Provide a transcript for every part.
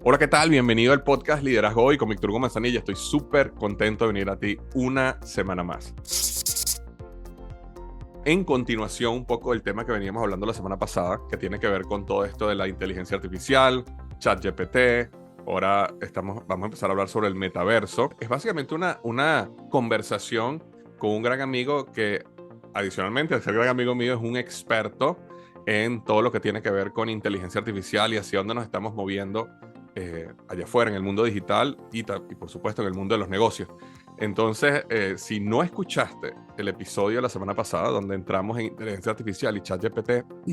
Hola, ¿qué tal? Bienvenido al podcast Liderazgo Hoy con Víctor Hugo Manzanilla. Estoy súper contento de venir a ti una semana más. En continuación, un poco del tema que veníamos hablando la semana pasada, que tiene que ver con todo esto de la inteligencia artificial, ChatGPT. Ahora vamos a empezar a hablar sobre el metaverso. Es básicamente una conversación con un gran amigo que, adicionalmente, al ser gran amigo mío, es un experto en todo lo que tiene que ver con inteligencia artificial y hacia dónde nos estamos moviendo allá afuera, en el mundo digital y por supuesto en el mundo de los negocios. Entonces, si no escuchaste el episodio de la semana pasada donde entramos en inteligencia artificial y ChatGPT,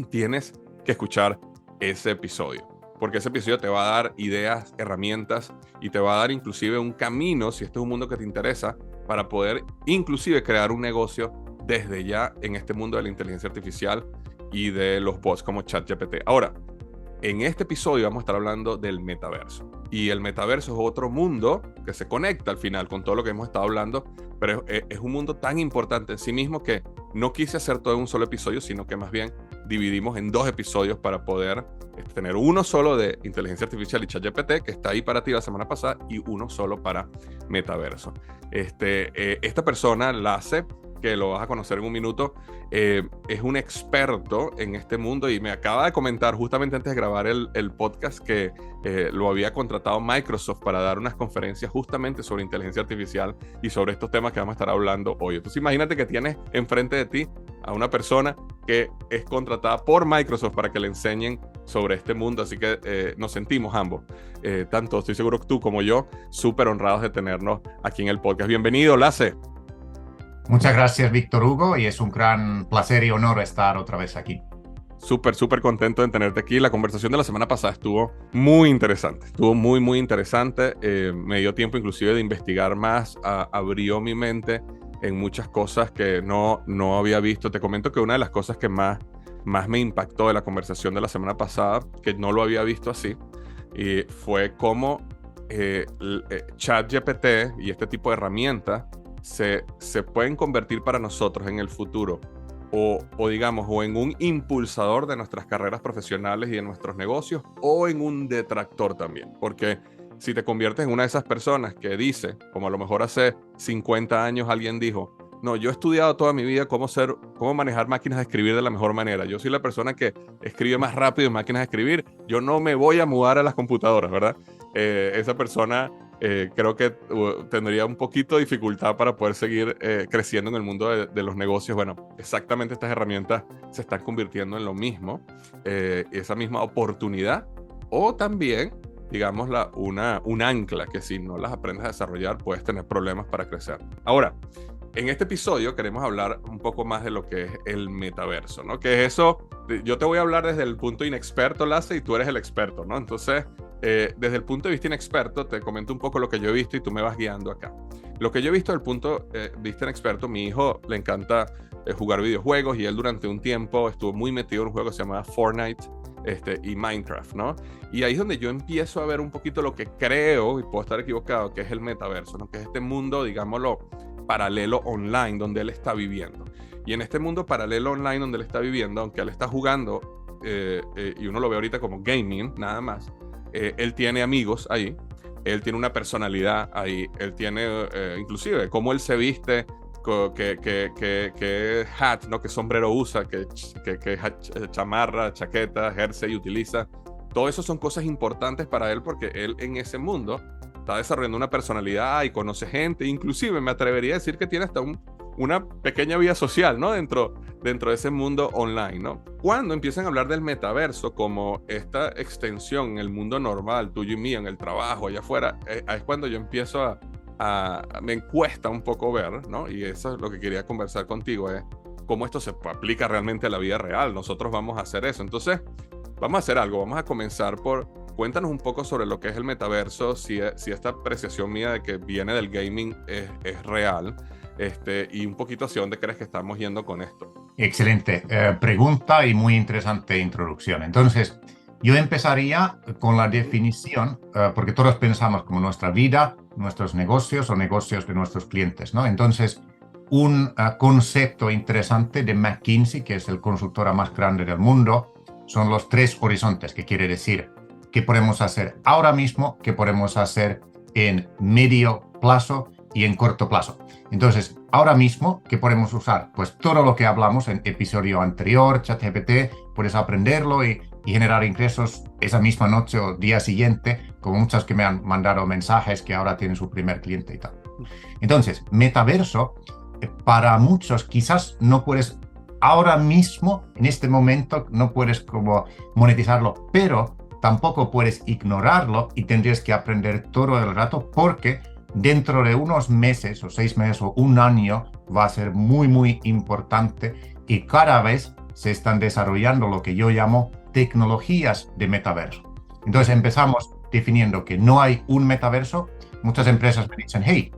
tienes que escuchar ese episodio, porque ese episodio te va a dar ideas, herramientas y te va a dar inclusive un camino, si este es un mundo que te interesa, para poder inclusive crear un negocio desde ya en este mundo de la inteligencia artificial y de los bots como ChatGPT. Ahora, en este episodio vamos a estar hablando del metaverso. Y el metaverso es otro mundo que se conecta al final con todo lo que hemos estado hablando, pero es un mundo tan importante en sí mismo que no quise hacer todo en un solo episodio, sino que más bien dividimos en dos episodios para poder tener uno solo de inteligencia artificial y ChatGPT, que está ahí para ti la semana pasada, y uno solo para metaverso. Esta persona, Lasse, que lo vas a conocer en un minuto, es un experto en este mundo y me acaba de comentar justamente antes de grabar el podcast que lo había contratado Microsoft para dar unas conferencias justamente sobre inteligencia artificial y sobre estos temas que vamos a estar hablando hoy. Entonces imagínate que tienes enfrente de ti a una persona que es contratada por Microsoft para que le enseñen sobre este mundo, así que nos sentimos ambos, tanto estoy seguro que tú como yo, súper honrados de tenernos aquí en el podcast. Bienvenido, Lasse. Muchas gracias, Víctor Hugo, y es un gran placer y honor estar otra vez aquí. Súper contento de tenerte aquí. La conversación de la semana pasada estuvo muy interesante. Estuvo muy interesante. Me dio tiempo inclusive de investigar más. Abrió mi mente en muchas cosas que no había visto. Te comento que una de las cosas que más me impactó de la conversación de la semana pasada, que no lo había visto así, fue cómo ChatGPT y este tipo de herramientas se pueden convertir para nosotros en el futuro o digamos, o en un impulsador de nuestras carreras profesionales y de nuestros negocios, o en un detractor también, porque si te conviertes en una de esas personas que dice, como a lo mejor hace 50 años alguien dijo, no, yo he estudiado toda mi vida cómo manejar máquinas de escribir de la mejor manera, yo soy la persona que escribe más rápido en máquinas de escribir, yo no me voy a mudar a las computadoras, ¿verdad? Esa persona creo que tendría un poquito de dificultad para poder seguir creciendo en el mundo de los negocios. Bueno, exactamente estas herramientas se están convirtiendo en lo mismo, esa misma oportunidad, o también, digamos, un ancla que si no las aprendes a desarrollar puedes tener problemas para crecer. Ahora, en este episodio queremos hablar un poco más de lo que es el metaverso, ¿no? Que es eso, yo te voy a hablar desde el punto inexperto, Lasse, y tú eres el experto, ¿no? Entonces, desde el punto de vista inexperto, te comento un poco lo que yo he visto y tú me vas guiando acá. Lo que yo he visto desde el punto de vista inexperto, mi hijo le encanta jugar videojuegos y él durante un tiempo estuvo muy metido en un juego que se llama Fortnite y Minecraft, ¿no? Y ahí es donde yo empiezo a ver un poquito lo que creo, y puedo estar equivocado, que es el metaverso, ¿no? Que es este mundo, digámoslo, paralelo online donde él está viviendo. Y en este mundo paralelo online donde él está viviendo, aunque él está jugando, y uno lo ve ahorita como gaming, nada más, él tiene amigos ahí, él tiene una personalidad ahí, él tiene inclusive cómo él se viste, qué hat, ¿no? Qué sombrero usa, qué chamarra, chaqueta, jersey utiliza. Todo eso son cosas importantes para él porque él en ese mundo está desarrollando una personalidad y conoce gente, inclusive me atrevería a decir que tiene hasta una pequeña vida social, ¿no? Dentro de ese mundo online, ¿no? Cuando empiezan a hablar del metaverso como esta extensión en el mundo normal, tuyo y mío, en el trabajo, allá afuera, es cuando yo empiezo me cuesta un poco ver, ¿no? Y eso es lo que quería conversar contigo, es cómo esto se aplica realmente a la vida real. Nosotros vamos a hacer eso. Entonces, vamos a hacer algo. Vamos a comenzar cuéntanos un poco sobre lo que es el metaverso, si esta apreciación mía de que viene del gaming es real, y un poquito hacia dónde crees que estamos yendo con esto. Excelente pregunta y muy interesante introducción. Entonces, yo empezaría con la definición, porque todos pensamos como nuestra vida, nuestros negocios o negocios de nuestros clientes, ¿no? Entonces, un concepto interesante de McKinsey, que es el consultora más grande del mundo, son los tres horizontes, que quiere decir qué podemos hacer ahora mismo, qué podemos hacer en medio plazo y en corto plazo. Entonces, ahora mismo, ¿qué podemos usar? Pues todo lo que hablamos en episodio anterior, ChatGPT, puedes aprenderlo y generar ingresos esa misma noche o día siguiente, como muchas que me han mandado mensajes que ahora tienen su primer cliente y tal. Entonces, metaverso, para muchos quizás no puedes, ahora mismo, en este momento, no puedes como monetizarlo, pero tampoco puedes ignorarlo y tendrías que aprender todo el rato porque dentro de unos meses o 6 meses o un año va a ser muy, muy importante y cada vez se están desarrollando lo que yo llamo tecnologías de metaverso. Entonces empezamos definiendo que no hay un metaverso. Muchas empresas me dicen, hey,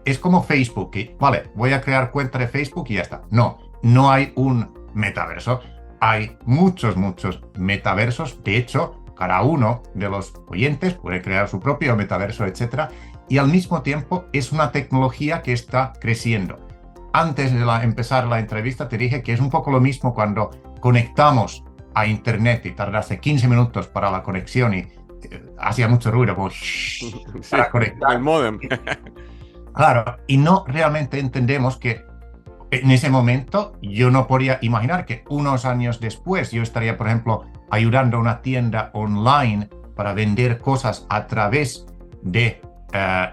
es como Facebook, que vale, voy a crear cuenta de Facebook y ya está. No, no hay un metaverso. Hay muchos, muchos metaversos. De hecho, cada uno de los oyentes puede crear su propio metaverso, etcétera. Y al mismo tiempo es una tecnología que está creciendo. Antes de empezar la entrevista te dije que es un poco lo mismo cuando conectamos a Internet y tardase 15 minutos para la conexión y hacía mucho ruido como para conectar. El módem. Claro, y no realmente entendemos que en ese momento yo no podía imaginar que unos años después yo estaría, por ejemplo, ayudando a una tienda online para vender cosas a través de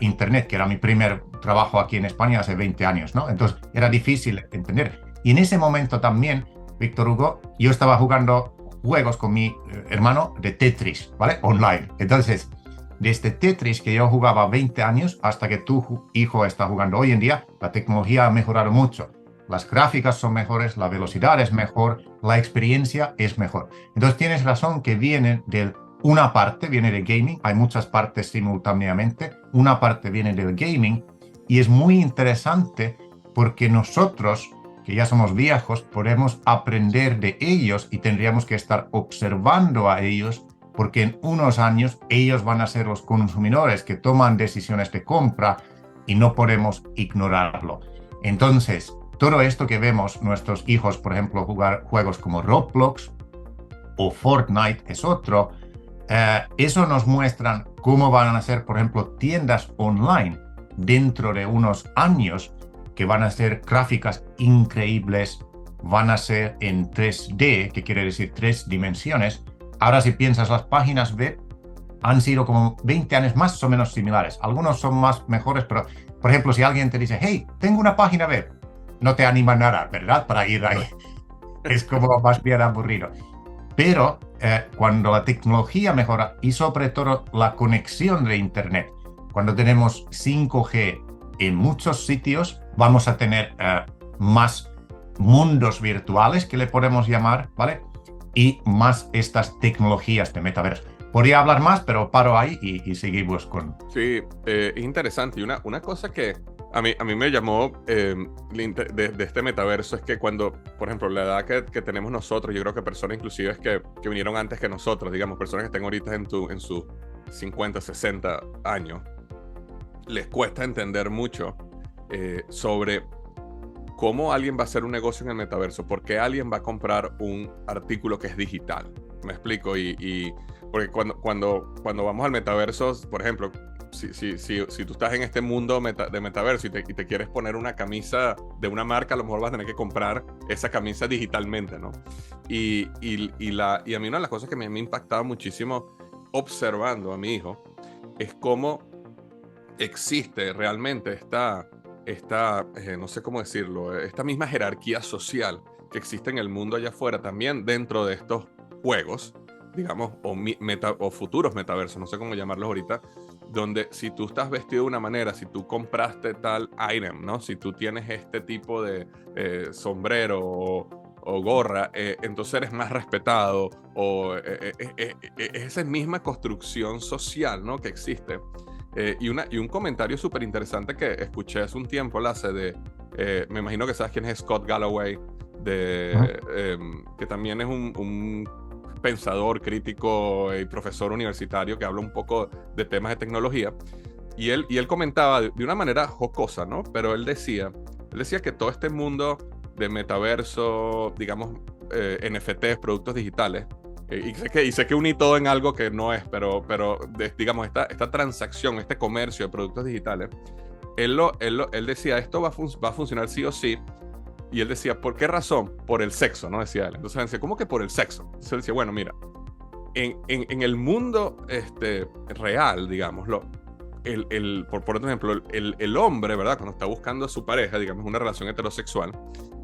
Internet, que era mi primer trabajo aquí en España hace 20 años, ¿no? Entonces era difícil entender. Y en ese momento también, Víctor Hugo, yo estaba jugando juegos con mi hermano de Tetris, ¿vale? Online. Entonces, desde Tetris que yo jugaba 20 años hasta que tu hijo está jugando hoy en día, la tecnología ha mejorado mucho. Las gráficas son mejores, la velocidad es mejor, la experiencia es mejor. Entonces tienes razón que una parte viene de gaming, hay muchas partes simultáneamente, una parte viene del gaming y es muy interesante porque nosotros, que ya somos viejos, podemos aprender de ellos y tendríamos que estar observando a ellos porque en unos años ellos van a ser los consumidores que toman decisiones de compra y no podemos ignorarlo. Entonces, todo esto que vemos nuestros hijos, por ejemplo, jugar juegos como Roblox o Fortnite es otro, eso nos muestra cómo van a ser, por ejemplo, tiendas online dentro de unos años que van a ser gráficas increíbles, van a ser en 3D, que quiere decir 3 dimensiones. Ahora si piensas, las páginas web han sido como 20 años más o menos similares. Algunos son más mejores, pero por ejemplo, si alguien te dice, hey, tengo una página web, no te anima nada, ¿verdad? Para ir ahí. Es como más bien aburrido. Pero cuando la tecnología mejora y sobre todo la conexión de Internet, cuando tenemos 5G en muchos sitios, vamos a tener más mundos virtuales, que le podemos llamar, ¿vale? Y más estas tecnologías de metaverso. Podría hablar más, pero paro ahí y seguimos con... Sí, es interesante. Y una cosa que a mí me llamó de este metaverso es que cuando, por ejemplo, la edad que tenemos nosotros, yo creo que personas inclusive que vinieron antes que nosotros, digamos, personas que estén ahorita en sus 50, 60 años, les cuesta entender mucho sobre cómo alguien va a hacer un negocio en el metaverso, por qué alguien va a comprar un artículo que es digital. ¿Me explico? Porque cuando vamos al metaverso, por ejemplo, si tú estás en este mundo de metaverso y te quieres poner una camisa de una marca, a lo mejor vas a tener que comprar esa camisa digitalmente, ¿no? Y a mí una de las cosas que me ha impactado muchísimo observando a mi hijo es cómo existe realmente no sé cómo decirlo, esta misma jerarquía social que existe en el mundo allá afuera, también dentro de estos juegos, digamos, o futuros metaversos, no sé cómo llamarlos ahorita, donde si tú estás vestido de una manera, si tú compraste tal item, ¿no? Si tú tienes este tipo de sombrero o gorra, entonces eres más respetado, o esa misma construcción social, ¿no? Que existe. Y un comentario súper interesante que escuché hace un tiempo, me imagino que sabes quién es Scott Galloway, que también es un pensador, crítico y profesor universitario que habla un poco de temas de tecnología. Y él comentaba de una manera jocosa, ¿no? Pero él decía que todo este mundo de metaverso, digamos, NFTs, productos digitales, Y sé que uní todo en algo que no es, pero digamos, esta transacción, este comercio de productos digitales, él decía, esto va a funcionar sí o sí. Y él decía, ¿por qué razón? Por el sexo, ¿no? Decía él. Entonces él decía, ¿cómo que por el sexo? Entonces él decía, bueno, mira, en el mundo real, digámoslo, por ejemplo, el hombre, ¿verdad? Cuando está buscando a su pareja, digamos, una relación heterosexual,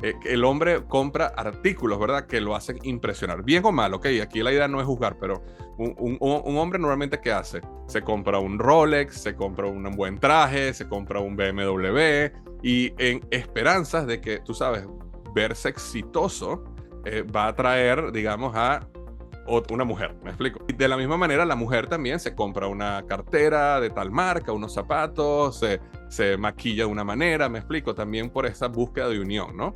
el hombre compra artículos, ¿verdad? Que lo hacen impresionar. Bien o mal, ok, aquí la idea no es juzgar, pero un hombre normalmente, ¿qué hace? Se compra un Rolex, se compra un buen traje, se compra un BMW, y en esperanzas de que, tú sabes, verse exitoso va a atraer, digamos, a una mujer, ¿me explico? Y de la misma manera, la mujer también se compra una cartera de tal marca, unos zapatos, se maquilla de una manera, ¿me explico? También por esa búsqueda de unión, ¿no?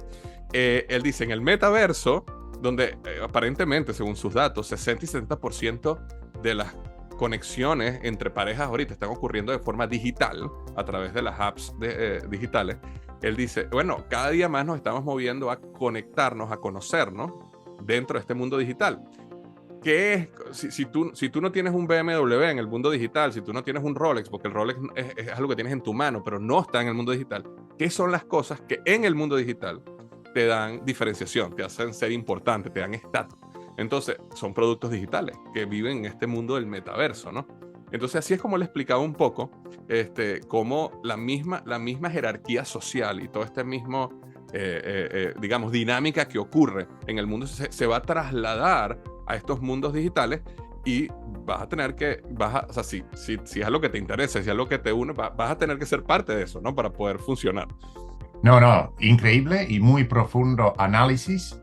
Él dice, en el metaverso, donde aparentemente, según sus datos, 60 y 70% de las conexiones entre parejas ahorita están ocurriendo de forma digital, a través de las apps digitales. Él dice, bueno, cada día más nos estamos moviendo a conectarnos, a conocernos dentro de este mundo digital. ¿Qué es? Si tú no tienes un BMW en el mundo digital, si tú no tienes un Rolex, porque el Rolex es algo que tienes en tu mano, pero no está en el mundo digital, ¿qué son las cosas que en el mundo digital te dan diferenciación, te hacen ser importante, te dan estatus? Entonces, son productos digitales que viven en este mundo del metaverso, ¿no? Entonces, así es como le explicaba un poco cómo la misma jerarquía social y todo este mismo, digamos, dinámica que ocurre en el mundo se va a trasladar a estos mundos digitales, y vas a tener que, o sea, si es algo que te interesa, si es algo que te une, vas a tener que ser parte de eso, ¿no? Para poder funcionar. No, increíble y muy profundo análisis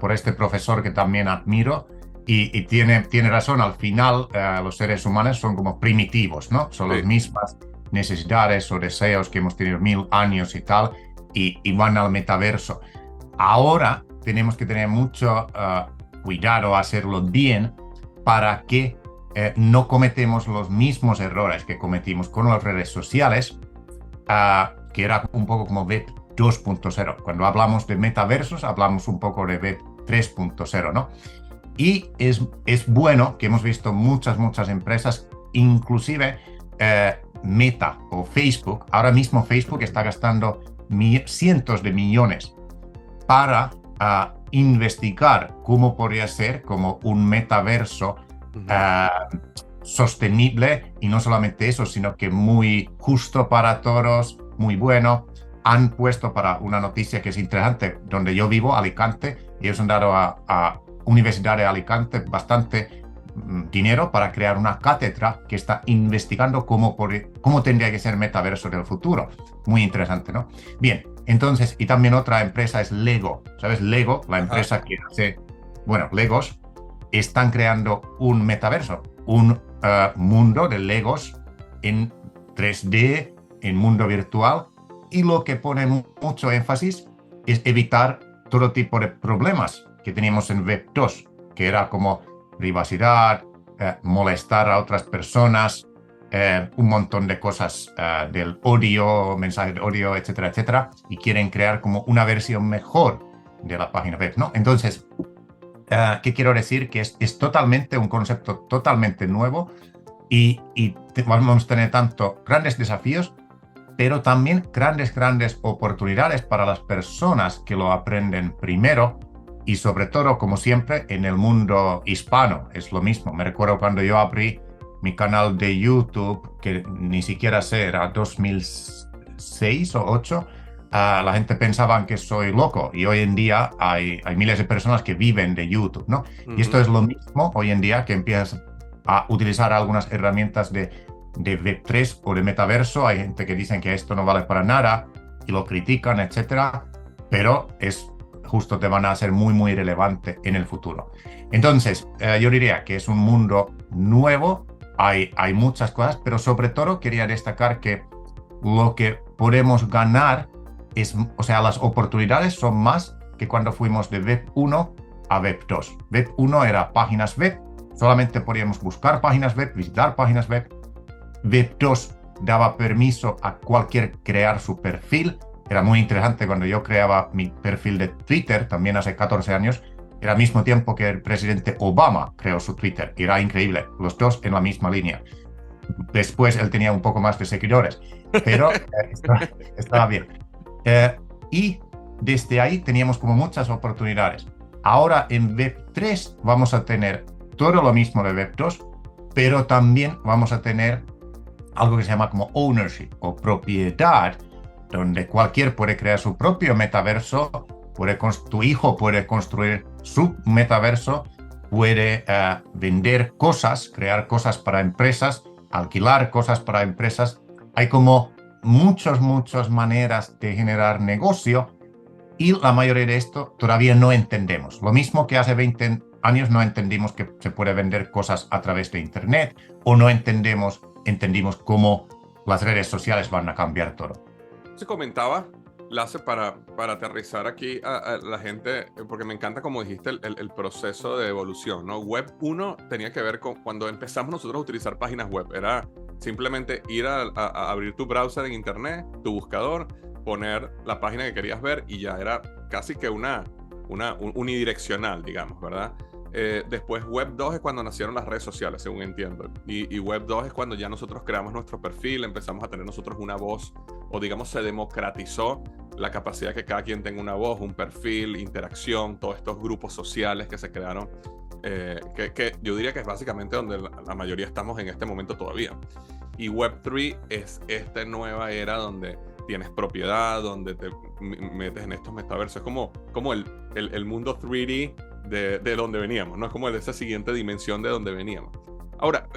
por este profesor que también admiro, y tiene razón. Al final los seres humanos son como primitivos, ¿no? Son las mismas necesidades o deseos que hemos tenido 1000 años y tal, y van al metaverso. Ahora tenemos que tener mucho cuidado a hacerlo bien para que no cometemos los mismos errores que cometimos con las redes sociales, que era un poco como Web 2.0. Cuando hablamos de metaversos, hablamos un poco de Web 3.0, ¿no? Y es bueno que hemos visto muchas empresas, inclusive Meta o Facebook. Ahora mismo Facebook está gastando cientos de millones para investigar cómo podría ser como un metaverso sostenible, y no solamente eso, sino que muy justo para todos, muy bueno. Han puesto, para una noticia que es interesante, donde yo vivo, Alicante, ellos han dado a Universidad de Alicante bastante dinero para crear una cátedra que está investigando cómo tendría que ser el metaverso del futuro. Muy interesante, ¿no? Bien, entonces, y también otra empresa es Lego. ¿Sabes? Lego, la empresa que hace, bueno, Legos, están creando un metaverso, un mundo de Legos en 3D, en mundo virtual, y lo que pone mucho énfasis es evitar todo tipo de problemas que teníamos en Web 2, que era como privacidad, molestar a otras personas, un montón de cosas del odio, mensajes de odio, etcétera, etcétera, y quieren crear como una versión mejor de la página web, ¿no? Entonces, ¿qué quiero decir? Que es totalmente un concepto totalmente nuevo, y vamos a tener tanto grandes desafíos, pero también grandes oportunidades para las personas que lo aprenden primero, y sobre todo, como siempre, en el mundo hispano es lo mismo. Me recuerdo cuando yo abrí mi canal de YouTube, que ni siquiera sé, era 2006 o 2008, la gente pensaba que soy loco, y hoy en día hay miles de personas que viven de YouTube, ¿no? Y esto es lo mismo hoy en día, que empiezas a utilizar algunas herramientas de Web3 o de metaverso. Hay gente que dicen que esto no vale para nada y lo critican, etcétera, pero justo te van a ser muy relevante en el futuro. Entonces, yo diría que es un mundo nuevo, hay muchas cosas, pero sobre todo quería destacar que lo que podemos ganar o sea, las oportunidades son más que cuando fuimos de Web 1 a Web 2. Web 1 era páginas web, solamente podíamos buscar páginas web, visitar páginas web. Web 2 daba permiso a cualquier crear su perfil. Era muy interesante cuando yo creaba mi perfil de Twitter, también hace 14 años, Era al mismo tiempo que el presidente Obama creó su Twitter. Era increíble, los dos en la misma línea. Después él tenía un poco más de seguidores, pero estaba bien. Y desde ahí teníamos como muchas oportunidades. Ahora en Web3 vamos a tener todo lo mismo de Web2, pero también vamos a tener algo que se llama como ownership o propiedad, donde cualquier puede crear su propio metaverso, tu hijo puede construir su metaverso, puede vender cosas, crear cosas para empresas, alquilar cosas para empresas. Hay como muchas maneras de generar negocio y la mayoría de esto todavía no entendemos. Lo mismo que hace 20 años no entendimos que se puede vender cosas a través de Internet o no entendimos cómo las redes sociales van a cambiar todo. Se comentaba, Lasse, para aterrizar aquí a la gente, porque me encanta como dijiste el proceso de evolución, ¿no? Web 1 tenía que ver con cuando empezamos nosotros a utilizar páginas web. Era simplemente ir a abrir tu browser en internet, tu buscador, poner la página que querías ver y ya era casi que un unidireccional, digamos, ¿verdad? Después Web 2 es cuando nacieron las redes sociales, según entiendo. Y Web 2 es cuando ya nosotros creamos nuestro perfil, empezamos a tener nosotros una voz, o digamos se democratizó la capacidad de que cada quien tenga una voz, un perfil, interacción, todos estos grupos sociales que se crearon, que yo diría que es básicamente donde la mayoría estamos en este momento todavía. Y Web 3 es esta nueva era donde tienes propiedad, donde te metes en estos metaversos. Es como el mundo 3D de donde veníamos, ¿no? Es como de esa siguiente dimensión de donde veníamos. Ahora,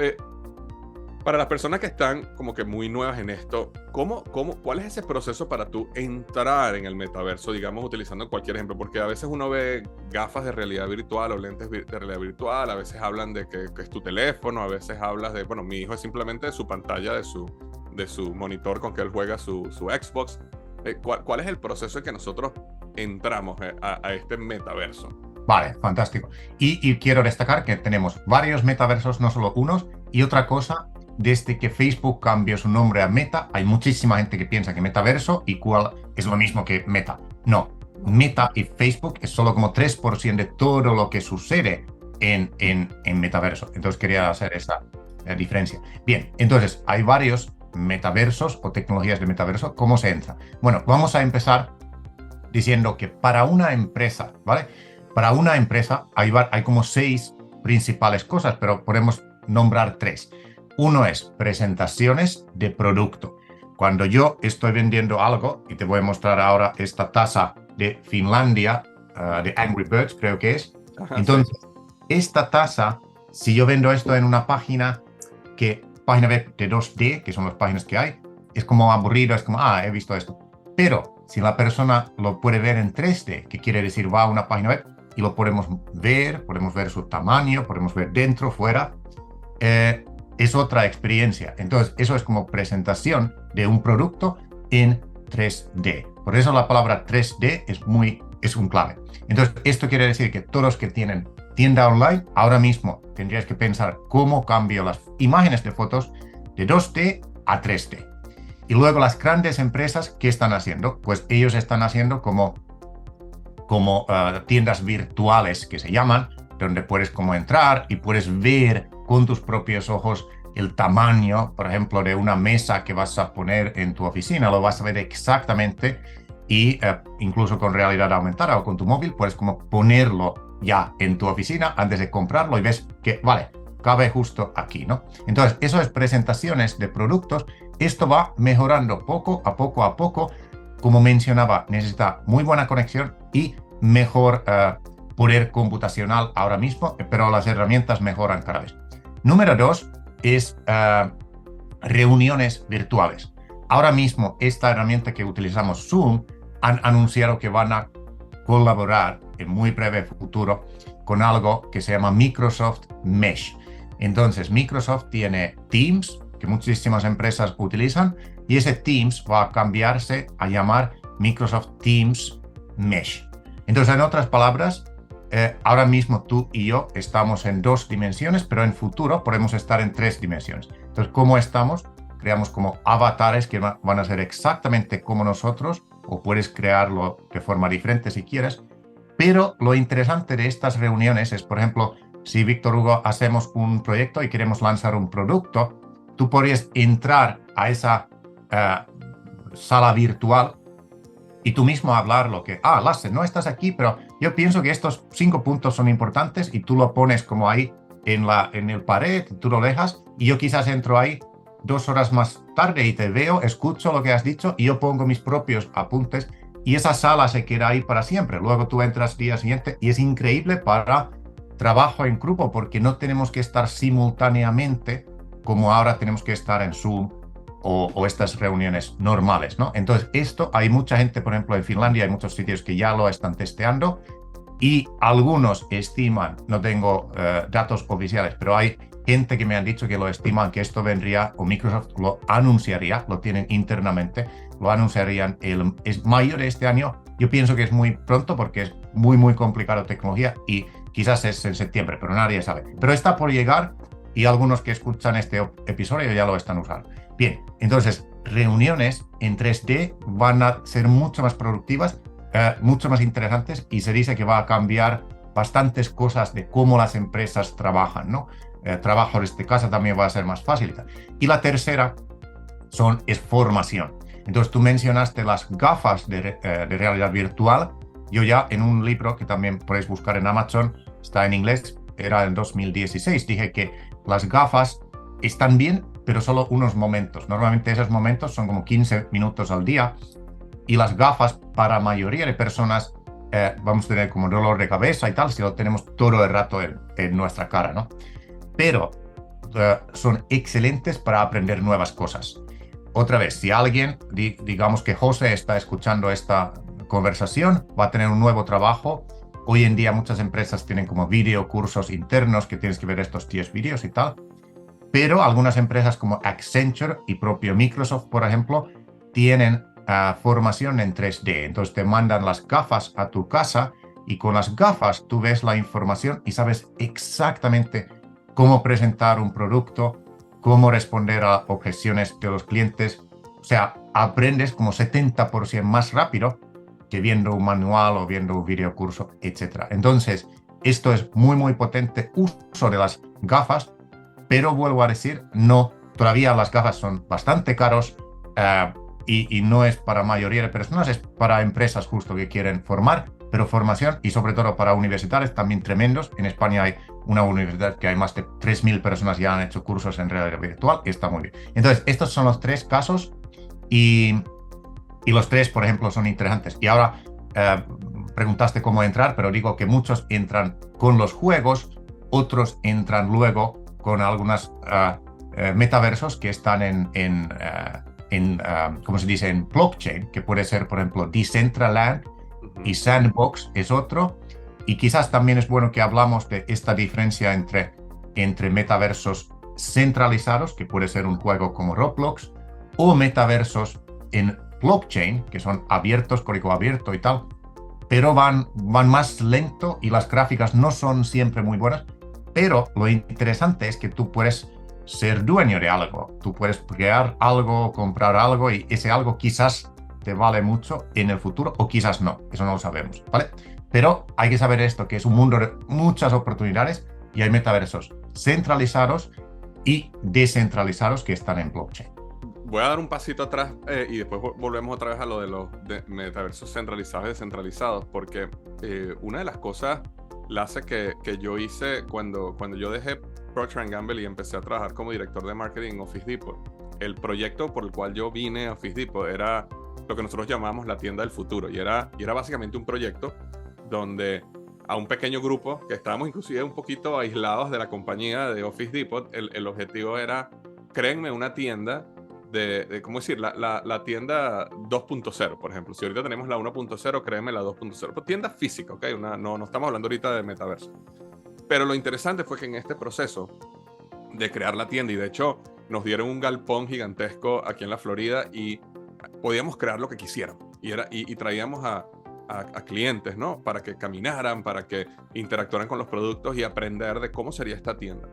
para las personas que están como que muy nuevas en esto, ¿cuál es ese proceso para tú entrar en el metaverso, digamos, utilizando cualquier ejemplo? Porque a veces uno ve gafas de realidad virtual o lentes de realidad virtual, a veces hablan de que es tu teléfono, a veces hablas de, bueno, mi hijo es simplemente su pantalla de su monitor con que él juega su Xbox. ¿Cuál es el proceso en que nosotros entramos a este metaverso? Vale, fantástico. Y quiero destacar que tenemos varios metaversos, no solo unos. Y otra cosa, desde que Facebook cambió su nombre a Meta, hay muchísima gente que piensa que metaverso igual es lo mismo que Meta. No, Meta y Facebook es solo como 3% de todo lo que sucede en metaverso. Entonces quería hacer esa diferencia. Bien, entonces hay varios metaversos o tecnologías de metaverso. ¿Cómo se entra? Bueno, vamos a empezar diciendo que para una empresa, ¿vale? Para una empresa hay como 6 principales cosas, pero podemos nombrar 3. Uno es presentaciones de producto. Cuando yo estoy vendiendo algo, y te voy a mostrar ahora esta taza de Finlandia, de Angry Birds, creo que es. Entonces, sí. Esta taza, si yo vendo esto en una página web de 2D, que son las páginas que hay, es como aburrido, es como, he visto esto. Pero si la persona lo puede ver en 3D, que quiere decir va a una página web y lo podemos ver su tamaño, podemos ver dentro, fuera, es otra experiencia. Entonces, eso es como presentación de un producto en 3D. Por eso la palabra 3D es un clave. Entonces, esto quiere decir que todos los que tienen tienda online, ahora mismo tendrías que pensar cómo cambio las imágenes de fotos de 2D a 3D. Y luego las grandes empresas, ¿qué están haciendo? Pues ellos están haciendo como tiendas virtuales que se llaman, donde puedes como entrar y puedes ver con tus propios ojos el tamaño, por ejemplo, de una mesa que vas a poner en tu oficina. Lo vas a ver exactamente y incluso con realidad aumentada o con tu móvil puedes como ponerlo ya en tu oficina antes de comprarlo y ves que, vale, cabe justo aquí, ¿no? Entonces, eso es presentaciones de productos. Esto va mejorando poco a poco. Como mencionaba, necesita muy buena conexión y mejor poder computacional ahora mismo, pero las herramientas mejoran cada vez. Número 2 es reuniones virtuales. Ahora mismo, esta herramienta que utilizamos, Zoom, han anunciado que van a colaborar en muy breve futuro con algo que se llama Microsoft Mesh. Entonces, Microsoft tiene Teams, que muchísimas empresas utilizan, y ese Teams va a cambiarse a llamar Microsoft Teams Mesh. Entonces, en otras palabras, ahora mismo tú y yo estamos en 2 dimensiones, pero en futuro podemos estar en 3 dimensiones. Entonces, ¿cómo estamos? Creamos como avatares que van a ser exactamente como nosotros, o puedes crearlo de forma diferente si quieres, Pero lo interesante de estas reuniones es, por ejemplo, si Víctor Hugo hacemos un proyecto y queremos lanzar un producto, tú podrías entrar a esa sala virtual y tú mismo hablar lo que, Lasse, no estás aquí, pero yo pienso que estos 5 puntos son importantes y tú lo pones como ahí en el pared, tú lo dejas y yo quizás entro ahí 2 horas más tarde y te veo, escucho lo que has dicho y yo pongo mis propios apuntes y esa sala se queda ahí para siempre. Luego tú entras día siguiente y es increíble para trabajo en grupo porque no tenemos que estar simultáneamente como ahora tenemos que estar en Zoom o estas reuniones normales, ¿no? Entonces, esto hay mucha gente, por ejemplo, en Finlandia hay muchos sitios que ya lo están testeando y algunos estiman, no tengo datos oficiales, pero hay gente que me han dicho que lo estiman que esto vendría, o Microsoft lo anunciaría, lo tienen internamente, lo anunciarían es mayo de este año. Yo pienso que es muy pronto porque es muy, muy complicada tecnología y quizás es en septiembre, pero nadie sabe. Pero está por llegar y algunos que escuchan este episodio ya lo están usando. Bien, entonces, reuniones en 3D van a ser mucho más productivas, mucho más interesantes y se dice que va a cambiar bastantes cosas de cómo las empresas trabajan, ¿no? Trabajo desde casa también va a ser más fácil. Y la tercera es formación. Entonces, tú mencionaste las gafas de realidad virtual. Yo ya en un libro que también podéis buscar en Amazon, está en inglés, era en 2016, dije que las gafas están bien, pero solo unos momentos. Normalmente esos momentos son como 15 minutos al día y las gafas para la mayoría de personas vamos a tener como dolor de cabeza y tal si lo tenemos todo el rato en nuestra cara, ¿no? Pero son excelentes para aprender nuevas cosas. Otra vez, si alguien, digamos que José está escuchando esta conversación, va a tener un nuevo trabajo. Hoy en día muchas empresas tienen como cursos internos que tienes que ver estos 10 vídeos y tal. Pero algunas empresas como Accenture y propio Microsoft, por ejemplo, tienen formación en 3D. Entonces te mandan las gafas a tu casa y con las gafas tú ves la información y sabes exactamente cómo presentar un producto, cómo responder a objeciones de los clientes. O sea, aprendes como 70% más rápido que viendo un manual o viendo un videocurso, etc. Entonces, esto es muy, muy potente uso de las gafas, pero vuelvo a decir, no, todavía las gafas son bastante caros y no es para mayoría de personas, es para empresas justo que quieren formar, pero formación y sobre todo para universitarios también tremendos. En España hay una universidad que hay más de 3.000 personas ya han hecho cursos en realidad virtual, que está muy bien. Entonces, estos son los 3 casos y los 3, por ejemplo, son interesantes. Y ahora preguntaste cómo entrar, pero digo que muchos entran con los juegos, otros entran luego con algunos metaversos que están ¿cómo se dice? En blockchain, que puede ser, por ejemplo, Decentraland y Sandbox es otro. Y quizás también es bueno que hablamos de esta diferencia entre metaversos centralizados, que puede ser un juego como Roblox, o metaversos en blockchain, que son abiertos, código abierto y tal, pero van más lento y las gráficas no son siempre muy buenas. Pero lo interesante es que tú puedes ser dueño de algo. Tú puedes crear algo, comprar algo y ese algo quizás te vale mucho en el futuro o quizás no. Eso no lo sabemos, ¿vale? Pero hay que saber esto, que es un mundo de muchas oportunidades y hay metaversos centralizados y descentralizados que están en blockchain. Voy a dar un pasito atrás y después volvemos otra vez a lo de los metaversos centralizados y descentralizados, porque una de las cosas que yo hice cuando yo dejé Procter & Gamble y empecé a trabajar como director de marketing en Office Depot, el proyecto por el cual yo vine a Office Depot era lo que nosotros llamamos la tienda del futuro y era básicamente un proyecto donde a un pequeño grupo que estábamos inclusive un poquito aislados de la compañía de Office Depot, el objetivo era, créenme, una tienda de ¿cómo decir? La tienda 2.0, por ejemplo. Si ahorita tenemos la 1.0, créeme la 2.0. Pues tienda física, ¿ok? No estamos hablando ahorita de metaverso. Pero lo interesante fue que en este proceso de crear la tienda, y de hecho nos dieron un galpón gigantesco aquí en la Florida y podíamos crear lo que quisiéramos. Y traíamos a clientes, ¿no? Para que caminaran, para que interactuaran con los productos y aprender de cómo sería esta tienda.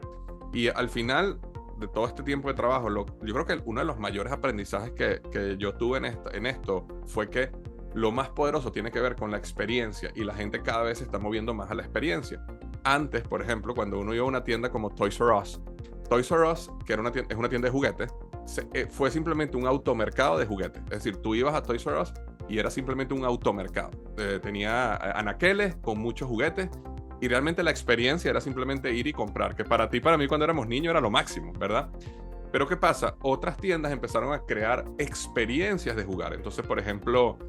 Y al final de todo este tiempo de trabajo, yo creo que uno de los mayores aprendizajes que yo tuve en esto fue que lo más poderoso tiene que ver con la experiencia y la gente cada vez se está moviendo más a la experiencia. Antes, por ejemplo, cuando uno iba a una tienda como Toys R Us, que era es una tienda de juguetes, fue simplemente un automercado de juguetes. Es decir, tú ibas a Toys R Us y era simplemente un automercado. Tenía anaqueles con muchos juguetes y realmente la experiencia era simplemente ir y comprar, que para ti, para mí cuando éramos niños era lo máximo, ¿verdad? Pero ¿qué pasa? Otras tiendas empezaron a crear experiencias de jugar. Entonces, por ejemplo,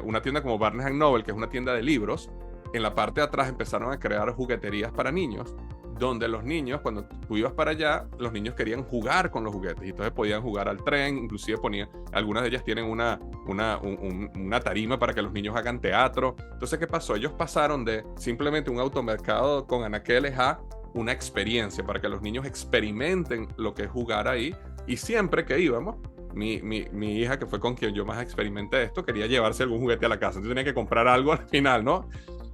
una tienda como Barnes & Noble, que es una tienda de libros, en la parte de atrás empezaron a crear jugueterías para niños, donde los niños, cuando tú ibas para allá, los niños querían jugar con los juguetes, y entonces podían jugar al tren, inclusive algunas de ellas tienen una tarima para que los niños hagan teatro. Entonces, ¿qué pasó? Ellos pasaron de simplemente un automercado con anaqueles a una experiencia para que los niños experimenten lo que es jugar ahí, y siempre que íbamos, mi hija, que fue con quien yo más experimenté esto, quería llevarse algún juguete a la casa, entonces tenía que comprar algo al final, ¿no?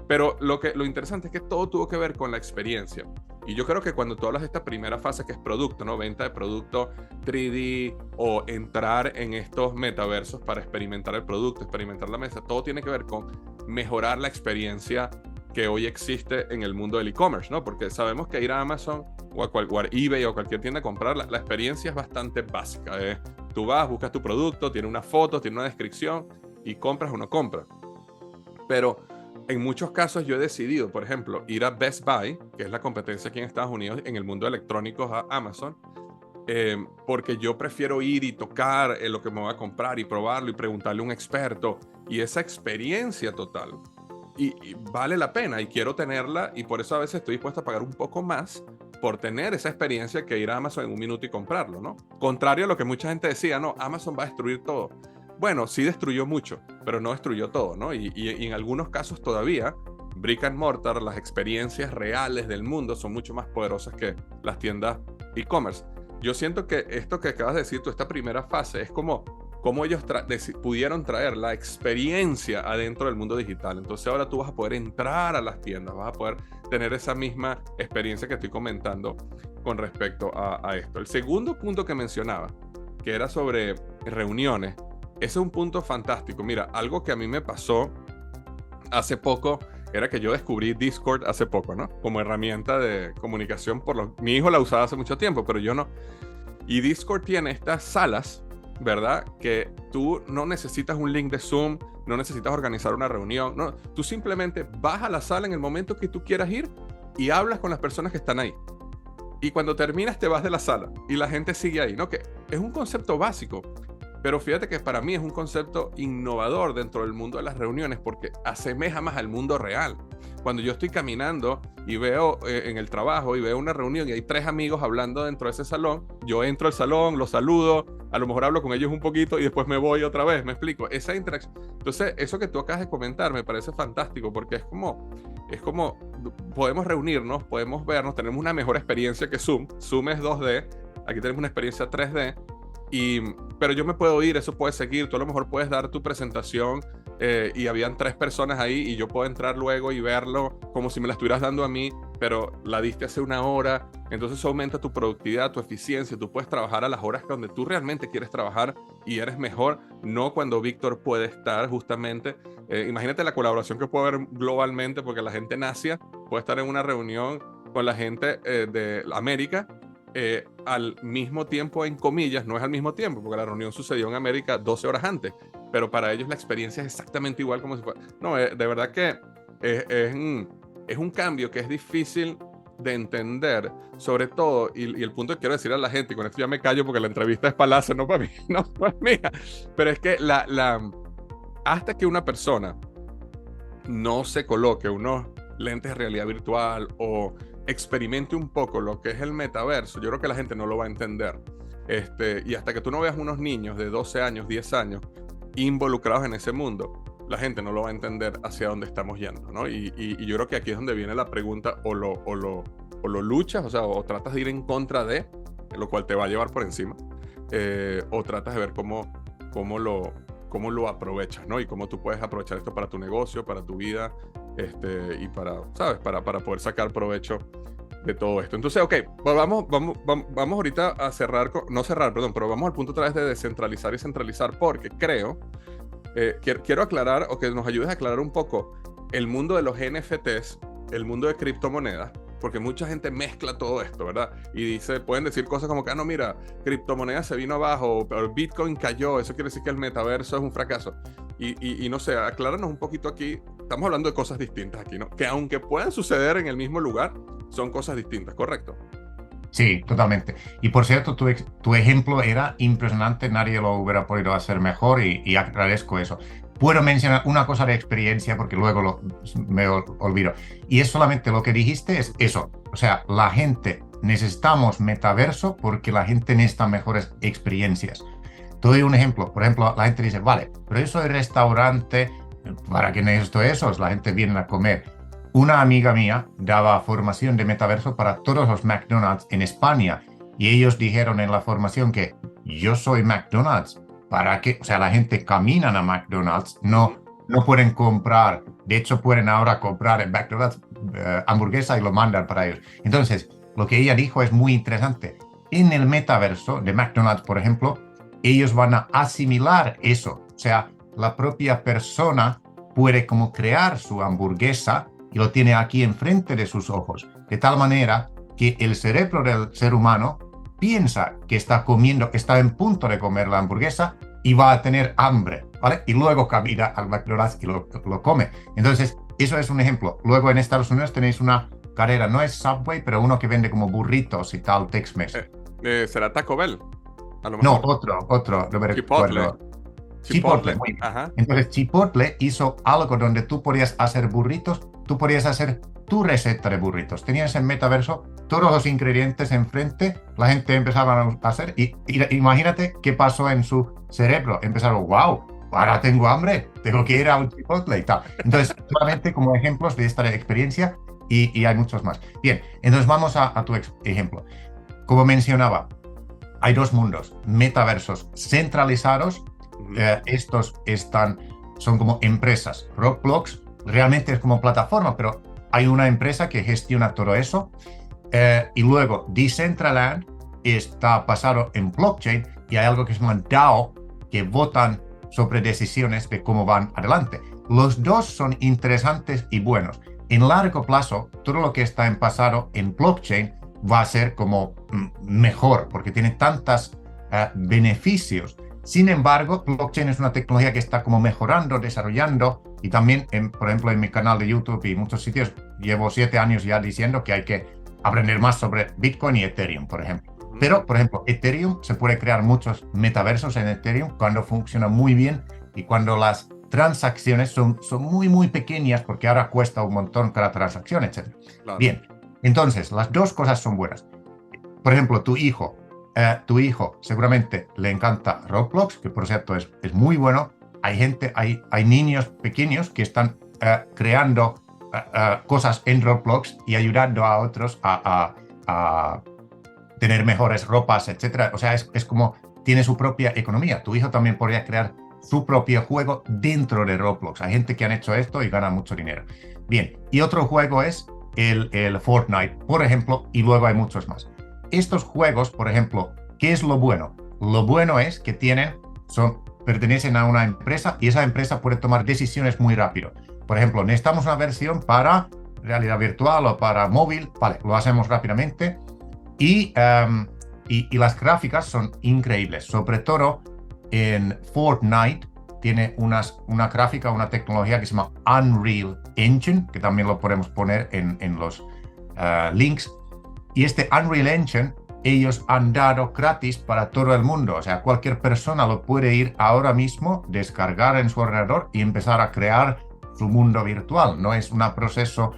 Pero lo interesante es que todo tuvo que ver con la experiencia. Y yo creo que cuando tú hablas de esta primera fase que es producto, ¿no? Venta de producto 3D o entrar en estos metaversos para experimentar el producto, experimentar la mesa, todo tiene que ver con mejorar la experiencia que hoy existe en el mundo del e-commerce, ¿no? Porque sabemos que ir a Amazon o a eBay o a cualquier tienda a comprar, la experiencia es bastante básica. Tú vas, buscas tu producto, tiene una foto, tiene una descripción y compras o no compras. Pero en muchos casos yo he decidido, por ejemplo, ir a Best Buy, que es la competencia aquí en Estados Unidos en el mundo electrónico a Amazon, porque yo prefiero ir y tocar lo que me voy a comprar y probarlo y preguntarle a un experto, y esa experiencia total y vale la pena y quiero tenerla, y por eso a veces estoy dispuesto a pagar un poco más por tener esa experiencia que ir a Amazon en un minuto y comprarlo, ¿no? Contrario a lo que mucha gente decía, no, Amazon va a destruir todo. Bueno, sí destruyó mucho, pero no destruyó todo, ¿no? Y en algunos casos todavía, brick and mortar, las experiencias reales del mundo son mucho más poderosas que las tiendas e-commerce. Yo siento que esto que acabas de decir tú, esta primera fase, es como ellos pudieron traer la experiencia adentro del mundo digital. Entonces ahora tú vas a poder entrar a las tiendas, vas a poder tener esa misma experiencia que estoy comentando con respecto a esto. El segundo punto que mencionaba, que era sobre reuniones, ese es un punto fantástico. Mira, algo que a mí me pasó hace poco era que yo descubrí Discord hace poco, ¿no? Como herramienta de comunicación. Mi hijo la usaba hace mucho tiempo, pero yo no. Y Discord tiene estas salas, ¿verdad? Que tú no necesitas un link de Zoom, no necesitas organizar una reunión, no, tú simplemente vas a la sala en el momento que tú quieras ir y hablas con las personas que están ahí. Y cuando terminas te vas de la sala y la gente sigue ahí, ¿no? Que es un concepto básico, pero fíjate que para mí es un concepto innovador dentro del mundo de las reuniones porque asemeja más al mundo real. Cuando yo estoy caminando y veo en el trabajo y veo una reunión y hay 3 amigos hablando dentro de ese salón, yo entro al salón, los saludo, a lo mejor hablo con ellos un poquito y después me voy otra vez, ¿me explico? Esa interacción. Entonces, eso que tú acabas de comentar me parece fantástico porque es como podemos reunirnos, podemos vernos, tenemos una mejor experiencia que Zoom. Zoom es 2D, aquí tenemos una experiencia 3D. Pero yo me puedo ir, eso puede seguir, tú a lo mejor puedes dar tu presentación y habían 3 personas ahí y yo puedo entrar luego y verlo como si me la estuvieras dando a mí, pero la diste hace 1 hora, entonces eso aumenta tu productividad, tu eficiencia, tú puedes trabajar a las horas donde tú realmente quieres trabajar y eres mejor, no cuando Víctor puede estar justamente. Imagínate la colaboración que puede haber globalmente, porque la gente en Asia puede estar en una reunión con la gente de América, al mismo tiempo, en comillas, no es al mismo tiempo, porque la reunión sucedió en América 12 horas antes, pero para ellos la experiencia es exactamente igual como si fuera. No, de verdad que es un cambio que es difícil de entender, sobre todo, y el punto que quiero decir a la gente, y con esto ya me callo porque la entrevista es para Lazo, no para mí, no es mía, pero es que hasta que una persona no se coloque unos lentes de realidad virtual o experimente un poco lo que es el metaverso, yo creo que la gente no lo va a entender. Y hasta que tú no veas unos niños de 12 años, 10 años involucrados en ese mundo, la gente no lo va a entender hacia dónde estamos yendo, ¿no? Y yo creo que aquí es donde viene la pregunta, o lo luchas, o sea, o tratas de ir en contra de, lo cual te va a llevar por encima, o tratas de ver cómo lo aprovechas, ¿no? Y cómo tú puedes aprovechar esto para tu negocio, para tu vida, y para, ¿sabes? Para poder sacar provecho de todo esto. Entonces, ok, pues vamos ahorita a cerrar, no cerrar, perdón, pero vamos al punto otra vez de descentralizar y centralizar, porque creo quiero aclarar, o que nos ayudes a aclarar un poco, el mundo de los NFTs, el mundo de criptomonedas, porque mucha gente mezcla todo esto, ¿verdad? Y pueden decir cosas como que, no, mira, criptomonedas se vino abajo, pero Bitcoin cayó, eso quiere decir que el metaverso es un fracaso. Y no sé, acláranos un poquito aquí, estamos hablando de cosas distintas aquí, ¿no? Que aunque puedan suceder en el mismo lugar, son cosas distintas, ¿correcto? Sí, totalmente. Y por cierto, tu ejemplo era impresionante, nadie lo hubiera podido hacer mejor y agradezco eso. Puedo mencionar una cosa de experiencia porque luego me olvido. Y es solamente lo que dijiste, es eso. O sea, la gente, necesitamos metaverso porque la gente necesita mejores experiencias. Te doy un ejemplo. Por ejemplo, la gente dice, vale, pero eso es restaurante, ¿para qué necesito eso? La gente viene a comer. Una amiga mía daba formación de metaverso para todos los McDonald's en España y ellos dijeron en la formación que yo soy McDonald's, ¿para qué? O sea, la gente camina a McDonald's, no pueden comprar, de hecho pueden ahora comprar en McDonald's hamburguesa y lo mandan para ellos. Entonces, lo que ella dijo es muy interesante. En el metaverso de McDonald's, por ejemplo, ellos van a asimilar eso, o sea, la propia persona puede como crear su hamburguesa y lo tiene aquí enfrente de sus ojos, de tal manera que el cerebro del ser humano piensa que está comiendo, que está en punto de comer la hamburguesa y va a tener hambre, ¿vale? Y luego camina al McDonald's y lo come. Entonces, eso es un ejemplo. Luego en Estados Unidos tenéis una cadena, no es Subway, pero uno que vende como burritos y tal, Tex-Mex. ¿Será Taco Bell? A lo No, mejor. otro, no me recuerdo. Chipotle. Ajá. Entonces, Chipotle hizo algo donde tú podías hacer burritos, tú podías hacer tu receta de burritos. Tenías en metaverso todos los ingredientes enfrente, la gente empezaba a hacer y imagínate qué pasó en su cerebro. Empezaron, wow, ahora tengo hambre, tengo que ir a un Chipotle y tal. Entonces, solamente como ejemplos de esta experiencia y hay muchos más. Bien, entonces vamos a tu ejemplo. Como mencionaba, hay dos mundos, metaversos centralizados. Estos son como empresas. Roblox realmente es como plataforma, pero hay una empresa que gestiona todo eso. Y luego Decentraland está basado en blockchain y hay algo que se llama DAO, que votan sobre decisiones de cómo van adelante. Los dos son interesantes y buenos. En largo plazo, todo lo que está basado en blockchain va a ser como mejor porque tiene tantos beneficios. Sin embargo, blockchain es una tecnología que está como mejorando, desarrollando y también, por ejemplo, en mi canal de YouTube y muchos sitios llevo 7 años ya diciendo que hay que aprender más sobre Bitcoin y Ethereum, por ejemplo. Pero, por ejemplo, Ethereum, se puede crear muchos metaversos en Ethereum cuando funciona muy bien y cuando las transacciones son muy, muy pequeñas porque ahora cuesta un montón cada transacción, etc. Claro. Bien, entonces, las dos cosas son buenas. Por ejemplo, tu hijo seguramente le encanta Roblox, que por cierto es muy bueno. Hay niños pequeños que están creando cosas en Roblox y ayudando a otros a tener mejores ropas, etc. O sea, es como tiene su propia economía. Tu hijo también podría crear su propio juego dentro de Roblox. Hay gente que han hecho esto y gana mucho dinero. Bien, y otro juego es el Fortnite, por ejemplo, y luego hay muchos más. Estos juegos, por ejemplo, ¿qué es lo bueno? Lo bueno es que pertenecen a una empresa y esa empresa puede tomar decisiones muy rápido. Por ejemplo, necesitamos una versión para realidad virtual o para móvil, vale, lo hacemos rápidamente y las gráficas son increíbles. Sobre todo en Fortnite tiene una gráfica, una tecnología que se llama Unreal Engine, que también lo podemos poner en los links. Y este Unreal Engine, ellos han dado gratis para todo el mundo. O sea, cualquier persona lo puede ir ahora mismo, descargar en su ordenador y empezar a crear su mundo virtual. No es un proceso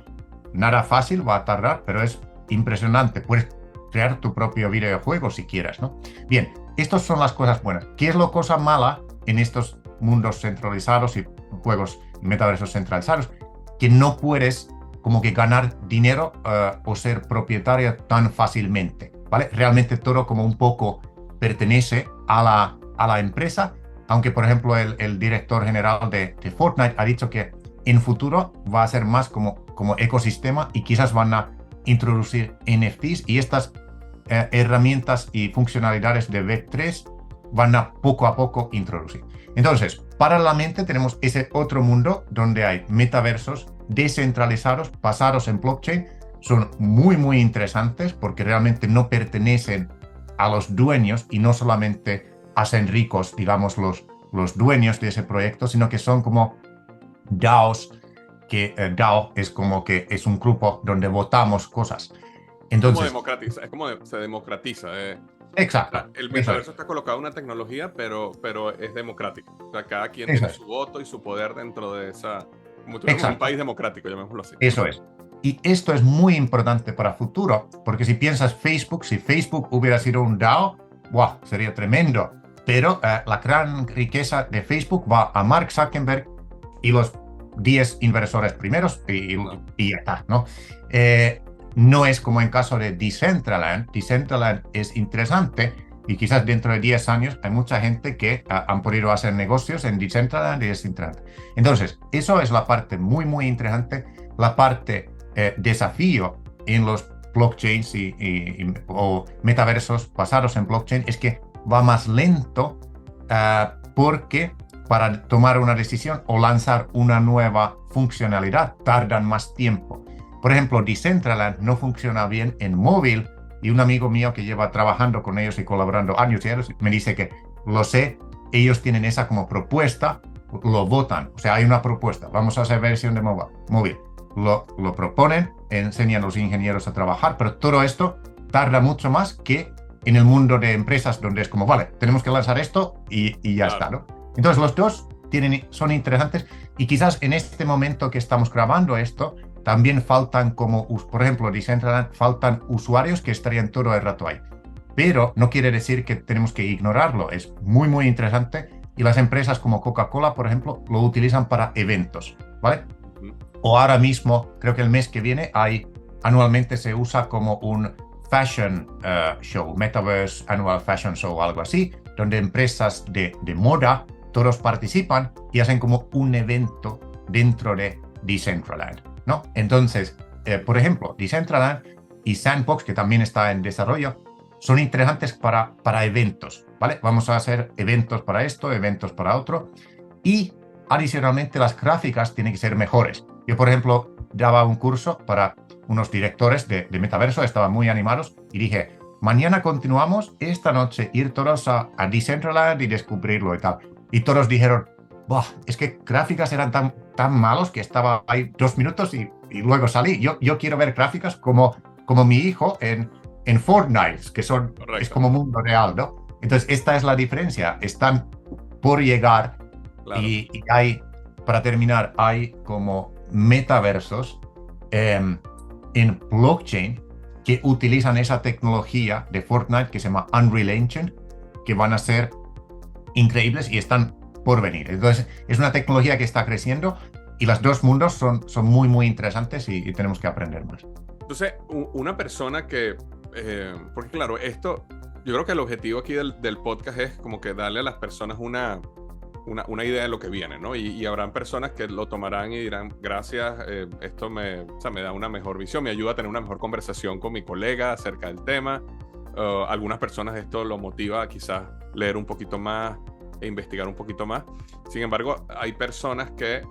nada fácil, va a tardar, pero es impresionante. Puedes crear tu propio videojuego si quieres, ¿no? Bien, estas son las cosas buenas. ¿Qué es la cosa mala en estos mundos centralizados y juegos metaversos centralizados? Que no puedes como que ganar dinero o ser propietario tan fácilmente, ¿vale? Realmente todo como un poco pertenece a la empresa, aunque por ejemplo el director general de Fortnite ha dicho que en futuro va a ser más como ecosistema y quizás van a introducir NFTs y estas herramientas y funcionalidades de Web3 van a poco introducir. Entonces, paralelamente tenemos ese otro mundo donde hay metaversos descentralizados, basados en blockchain. Son muy, muy interesantes porque realmente no pertenecen a los dueños y no solamente hacen ricos, digamos, los dueños de ese proyecto, sino que son como DAOs, que DAO es como que es un grupo donde votamos cosas. Como Entonces, democratiza, es como se democratiza. O sea, exacto, el eso es, metaverso está colocado en una tecnología, pero es democrático. O sea, cada quien eso tiene es, su voto y su poder dentro de esa, como tuviéramos un exacto, país democrático, llamémoslo así. eso es. Y esto es muy importante para el futuro, porque si piensas Facebook, si Facebook hubiera sido un DAO, ¡buah! Sería tremendo. Pero la gran riqueza de Facebook va a Mark Zuckerberg y los 10 inversores primeros No, y ya está, ¿no? Eh, no es como en caso de Decentraland. Decentraland es interesante y quizás dentro de 10 años hay mucha gente que han podido hacer negocios en Decentraland y Decentraland. Entonces, eso es la parte muy, muy interesante. La parte desafío en los blockchains o metaversos basados en blockchain es que va más lento porque para tomar una decisión o lanzar una nueva funcionalidad tardan más tiempo. Por ejemplo, Decentraland no funciona bien en móvil y un amigo mío que lleva trabajando con ellos y colaborando años y años me dice que lo sé, ellos tienen esa como propuesta, lo votan, o sea, hay una propuesta, vamos a hacer versión de móvil. Lo proponen, enseñan a los ingenieros a trabajar, pero todo esto tarda mucho más que en el mundo de empresas donde es como, vale, tenemos que lanzar esto y ya está, ¿no? Entonces los dos son interesantes y quizás en este momento que estamos grabando esto, también faltan como, por ejemplo, Decentraland, faltan usuarios que estarían todo el rato ahí. Pero no quiere decir que tenemos que ignorarlo, es muy, muy interesante y las empresas como Coca-Cola, por ejemplo, lo utilizan para eventos, ¿vale? O ahora mismo, creo que el mes que viene, anualmente se usa como un fashion show, Metaverse Annual Fashion Show o algo así, donde empresas de moda, todos participan y hacen como un evento dentro de Decentraland, ¿no? Entonces, por ejemplo, Decentraland y Sandbox, que también está en desarrollo, son interesantes para eventos, ¿vale? Vamos a hacer eventos para esto, eventos para otro, y adicionalmente las gráficas tienen que ser mejores. Yo, por ejemplo, daba un curso para unos directores de metaverso, estaban muy animados y dije, mañana continuamos, esta noche ir todos a Decentraland y descubrirlo y tal. Y todos dijeron, es que gráficas eran tan malos que estaba ahí 2 minutos y luego salí. Yo quiero ver gráficas como mi hijo en Fortnite, que es como mundo real, ¿no? Entonces, esta es la diferencia. Están por llegar claro. y para terminar, hay como metaversos en blockchain que utilizan esa tecnología de Fortnite que se llama Unreal Engine, que van a ser increíbles y están por venir. Entonces, es una tecnología que está creciendo y los dos mundos son muy, muy interesantes y tenemos que aprender más. Entonces, una persona que, porque claro, esto, yo creo que el objetivo aquí del podcast es como que darle a las personas una idea de lo que viene, ¿no? Y habrán personas que lo tomarán y dirán, gracias, esto me da una mejor visión, me ayuda a tener una mejor conversación con mi colega acerca del tema. Algunas personas esto lo motiva a quizás leer un poquito más e investigar un poquito más. Sin embargo, hay personas que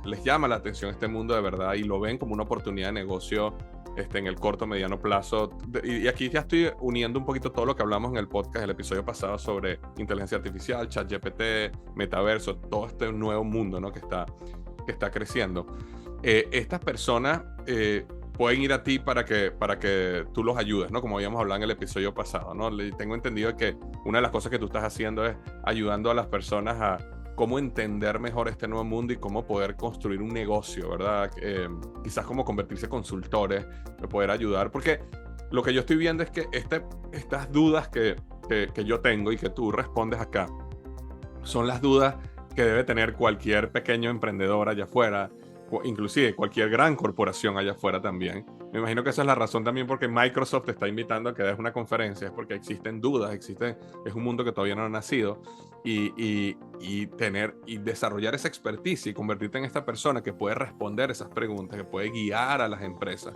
les llama la atención este mundo de verdad y lo ven como una oportunidad de negocio en el corto, mediano plazo. Y aquí ya estoy uniendo un poquito todo lo que hablamos en el podcast, el episodio pasado sobre inteligencia artificial, ChatGPT, metaverso, todo este nuevo mundo, ¿no? que está creciendo. Estas personas pueden ir a ti para que tú los ayudes, ¿no? Como habíamos hablado en el episodio pasado, ¿no? Tengo entendido que una de las cosas que tú estás haciendo es ayudando a las personas a cómo entender mejor este nuevo mundo y cómo poder construir un negocio, ¿verdad? Quizás como convertirse en consultores, poder ayudar, porque lo que yo estoy viendo es que estas dudas que yo tengo y que tú respondes acá son las dudas que debe tener cualquier pequeño emprendedor allá afuera, inclusive cualquier gran corporación allá afuera también. Me imagino que esa es la razón también porque Microsoft te está invitando a que des una conferencia, es porque existen dudas, es un mundo que todavía no ha nacido y desarrollar esa experticia y convertirte en esta persona que puede responder esas preguntas, que puede guiar a las empresas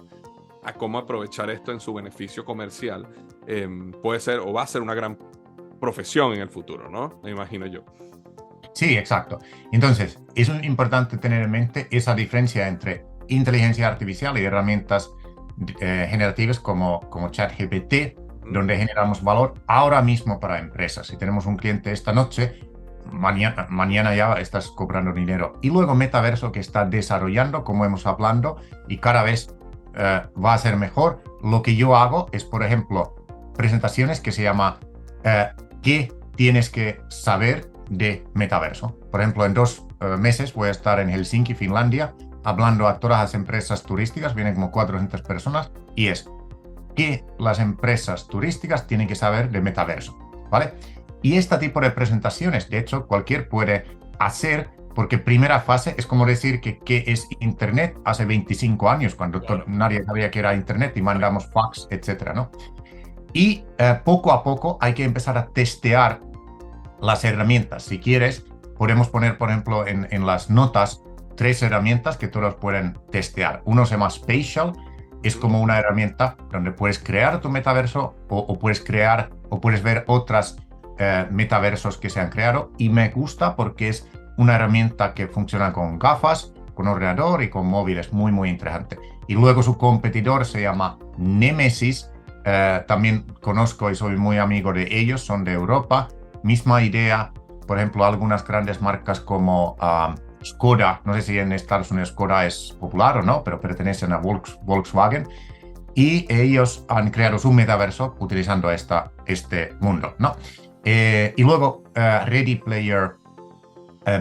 a cómo aprovechar esto en su beneficio comercial, puede ser o va a ser una gran profesión en el futuro, ¿no? Me imagino yo. Sí, exacto. Entonces, es importante tener en mente esa diferencia entre inteligencia artificial y herramientas generativas como ChatGPT, donde generamos valor ahora mismo para empresas. Si tenemos un cliente esta noche, mañana ya estás cobrando dinero. Y luego metaverso que está desarrollando, como hemos hablado, y cada vez va a ser mejor. Lo que yo hago es, por ejemplo, presentaciones que se llama ¿qué tienes que saber de metaverso? Por ejemplo, en 2 meses voy a estar en Helsinki, Finlandia, hablando a todas las empresas turísticas, vienen como 400 personas, y es ¿qué las empresas turísticas tienen que saber de metaverso? ¿Vale? Y este tipo de presentaciones, de hecho, cualquier puede hacer, porque primera fase es como decir que qué es Internet hace 25 años, cuando Claro. nadie sabía que era Internet y mandamos fax, etcétera, ¿no? Y poco a poco hay que empezar a testear las herramientas. Si quieres, podemos poner, por ejemplo, en las notas 3 herramientas que todos pueden testear. Uno se llama Spatial, es como una herramienta donde puedes crear tu metaverso o puedes crear o puedes ver otras metaversos que se han creado, y me gusta porque es una herramienta que funciona con gafas, con ordenador y con móviles, muy, muy interesante. Y luego su competidor se llama Nemesis, también conozco y soy muy amigo de ellos, son de Europa, misma idea, por ejemplo, algunas grandes marcas como Skoda, no sé si en Estados Unidos Skoda es popular o no, pero pertenecen a Volkswagen, y ellos han creado su metaverso utilizando este mundo, ¿no? Y luego Ready Player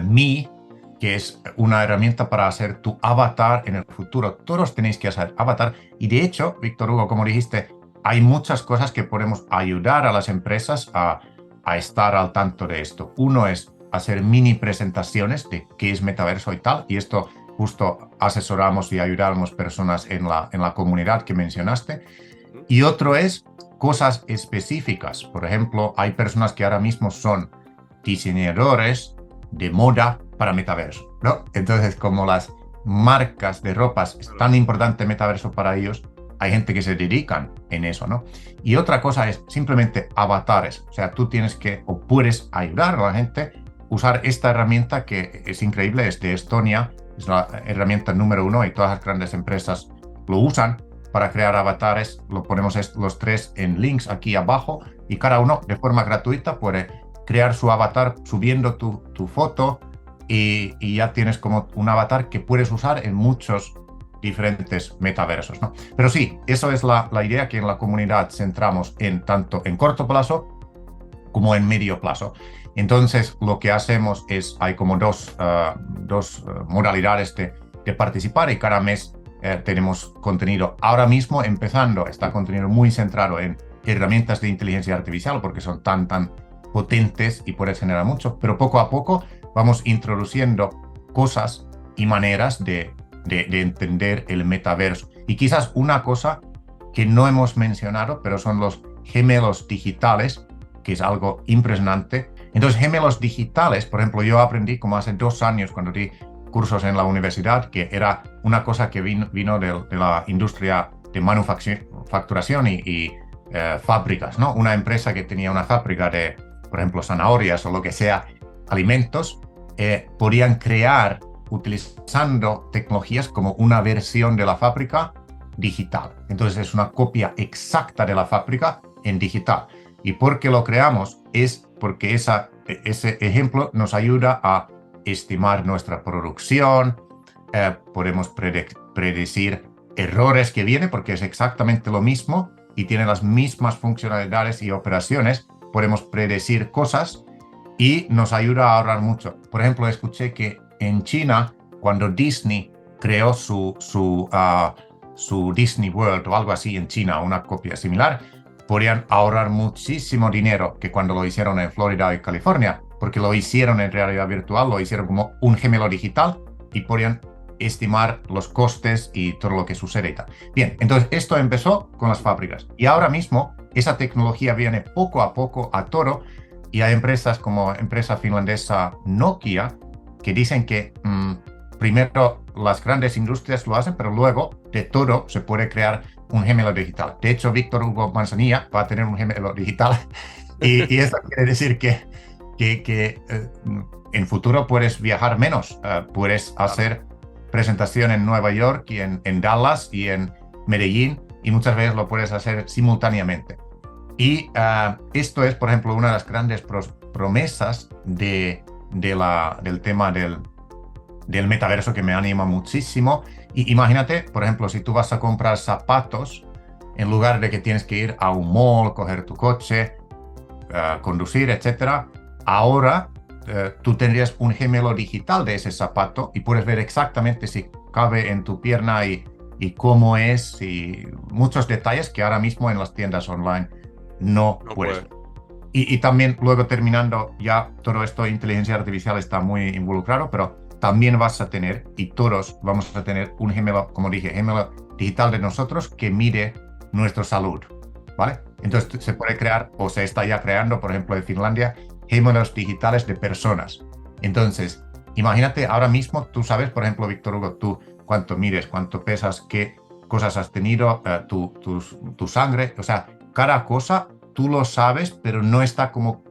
Me, que es una herramienta para hacer tu avatar en el futuro. Todos tenéis que hacer avatar, y de hecho, Víctor Hugo, como dijiste, hay muchas cosas que podemos ayudar a las empresas a estar al tanto de esto. Uno es hacer mini presentaciones de qué es metaverso y tal, y esto justo asesoramos y ayudamos personas en la comunidad que mencionaste. Y otro es cosas específicas. Por ejemplo, hay personas que ahora mismo son diseñadores de moda para metaverso, ¿no? Entonces, como las marcas de ropas es tan importante metaverso para ellos, hay gente que se dedican en eso, ¿no? Y otra cosa es simplemente avatares. O sea, tú tienes que o puedes ayudar a la gente a usar esta herramienta que es increíble, es de Estonia, es la herramienta número 1 y todas las grandes empresas lo usan para crear avatares. Lo ponemos los 3 en links aquí abajo, y cada uno de forma gratuita puede crear su avatar subiendo tu foto, y ya tienes como un avatar que puedes usar en muchos diferentes metaversos, ¿no? Pero sí, eso es la idea, que en la comunidad centramos tanto en corto plazo como en medio plazo. Entonces, lo que hacemos es, hay como dos modalidades de participar, y cada mes tenemos contenido. Ahora mismo, empezando, está contenido muy centrado en herramientas de inteligencia artificial, porque son tan potentes y puedes generar mucho, pero poco a poco vamos introduciendo cosas y maneras de entender el metaverso. Y quizás una cosa que no hemos mencionado, pero son los gemelos digitales, que es algo impresionante. Entonces, gemelos digitales, por ejemplo, yo aprendí como hace 2 años cuando di cursos en la universidad, que era una cosa que vino de la industria de manufacturación y fábricas, ¿no? Una empresa que tenía una fábrica de, por ejemplo, zanahorias o lo que sea, alimentos, podían crear utilizando tecnologías como una versión de la fábrica digital. Entonces es una copia exacta de la fábrica en digital. ¿Y por qué lo creamos? Es porque ese ejemplo nos ayuda a estimar nuestra producción, podemos predecir errores que vienen, porque es exactamente lo mismo y tiene las mismas funcionalidades y operaciones. Podemos predecir cosas y nos ayuda a ahorrar mucho. Por ejemplo, escuché que en China, cuando Disney creó su Disney World o algo así en China, una copia similar, podrían ahorrar muchísimo dinero que cuando lo hicieron en Florida y California, porque lo hicieron en realidad virtual, lo hicieron como un gemelo digital y podrían estimar los costes y todo lo que sucede y tal. Bien, entonces esto empezó con las fábricas y ahora mismo esa tecnología viene poco a poco a todo, y hay empresas como empresa finlandesa Nokia que dicen que primero las grandes industrias lo hacen, pero luego de todo se puede crear un gemelo digital. De hecho, Víctor Hugo Manzanilla va a tener un gemelo digital y eso quiere decir que en futuro puedes viajar menos, puedes hacer presentación en Nueva York y en Dallas y en Medellín, y muchas veces lo puedes hacer simultáneamente. Y esto es, por ejemplo, una de las grandes promesas del tema del metaverso, que me anima muchísimo. Y imagínate, por ejemplo, si tú vas a comprar zapatos, en lugar de que tienes que ir a un mall, coger tu coche, conducir, etcétera, ahora tú tendrías un gemelo digital de ese zapato y puedes ver exactamente si cabe en tu pierna y cómo es, y muchos detalles que ahora mismo en las tiendas online no puedes. Y también, luego terminando, ya todo esto de inteligencia artificial está muy involucrado, pero también vas a tener, y todos vamos a tener, un gemelo, como dije, gemelo digital de nosotros que mide nuestra salud, ¿vale? Entonces se puede crear, o se está ya creando, por ejemplo, en Finlandia, gemelos digitales de personas. Entonces, imagínate, ahora mismo tú sabes, por ejemplo, Víctor Hugo, tú cuánto mides, cuánto pesas, qué cosas has tenido, tu sangre, o sea, cada cosa tú lo sabes, pero no está como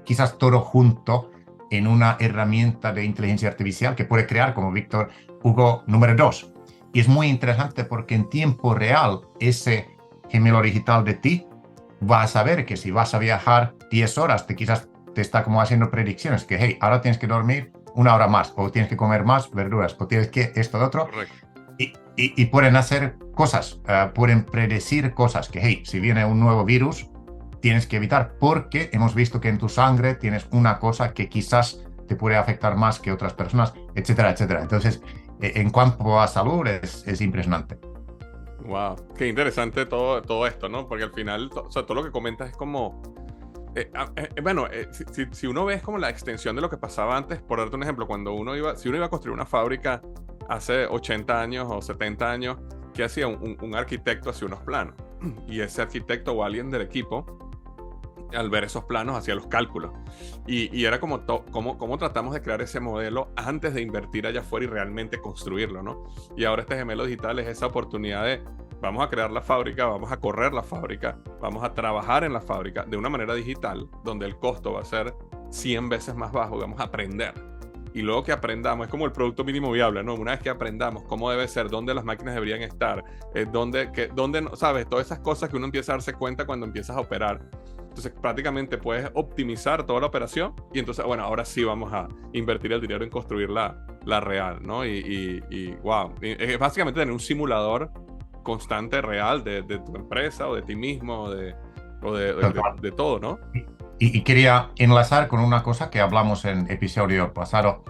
quizás todo junto en una herramienta de inteligencia artificial que puede crear como Víctor Hugo número 2. Y es muy interesante porque en tiempo real ese gemelo digital de ti va a saber que si vas a viajar 10 horas, quizás te está como haciendo predicciones, que hey, ahora tienes que dormir 1 hora más, o tienes que comer más verduras, o tienes que esto, lo otro. Correcto. Y pueden hacer cosas, pueden predecir cosas, que hey, si viene un nuevo virus, tienes que evitar, porque hemos visto que en tu sangre tienes una cosa que quizás te puede afectar más que otras personas, etcétera, etcétera. Entonces, en cuanto a salud, es impresionante. Wow, qué interesante todo esto, ¿no? Porque al final, o sea, todo lo que comentas es como... si uno ve es como la extensión de lo que pasaba antes, por darte un ejemplo, si uno iba a construir una fábrica hace 80 años o 70 años, ¿qué hacía? Un arquitecto hacía unos planos, y ese arquitecto o alguien del equipo, al ver esos planos, hacía los cálculos. Y era como cómo tratamos de crear ese modelo antes de invertir allá afuera y realmente construirlo, ¿no? Y ahora este gemelo digital es esa oportunidad de vamos a crear la fábrica, vamos a correr la fábrica, vamos a trabajar en la fábrica de una manera digital, donde el costo va a ser 100 veces más bajo, y vamos a aprender. Y luego que aprendamos, es como el producto mínimo viable, ¿no? Una vez que aprendamos cómo debe ser, dónde las máquinas deberían estar, dónde, ¿sabes? Todas esas cosas que uno empieza a darse cuenta cuando empiezas a operar. Entonces, prácticamente puedes optimizar toda la operación y entonces, bueno, ahora sí vamos a invertir el dinero en construir la real, ¿no? Wow, es básicamente tener un simulador constante, real, de tu empresa o de ti mismo o de todo, ¿no? Y quería enlazar con una cosa que hablamos en episodio pasado,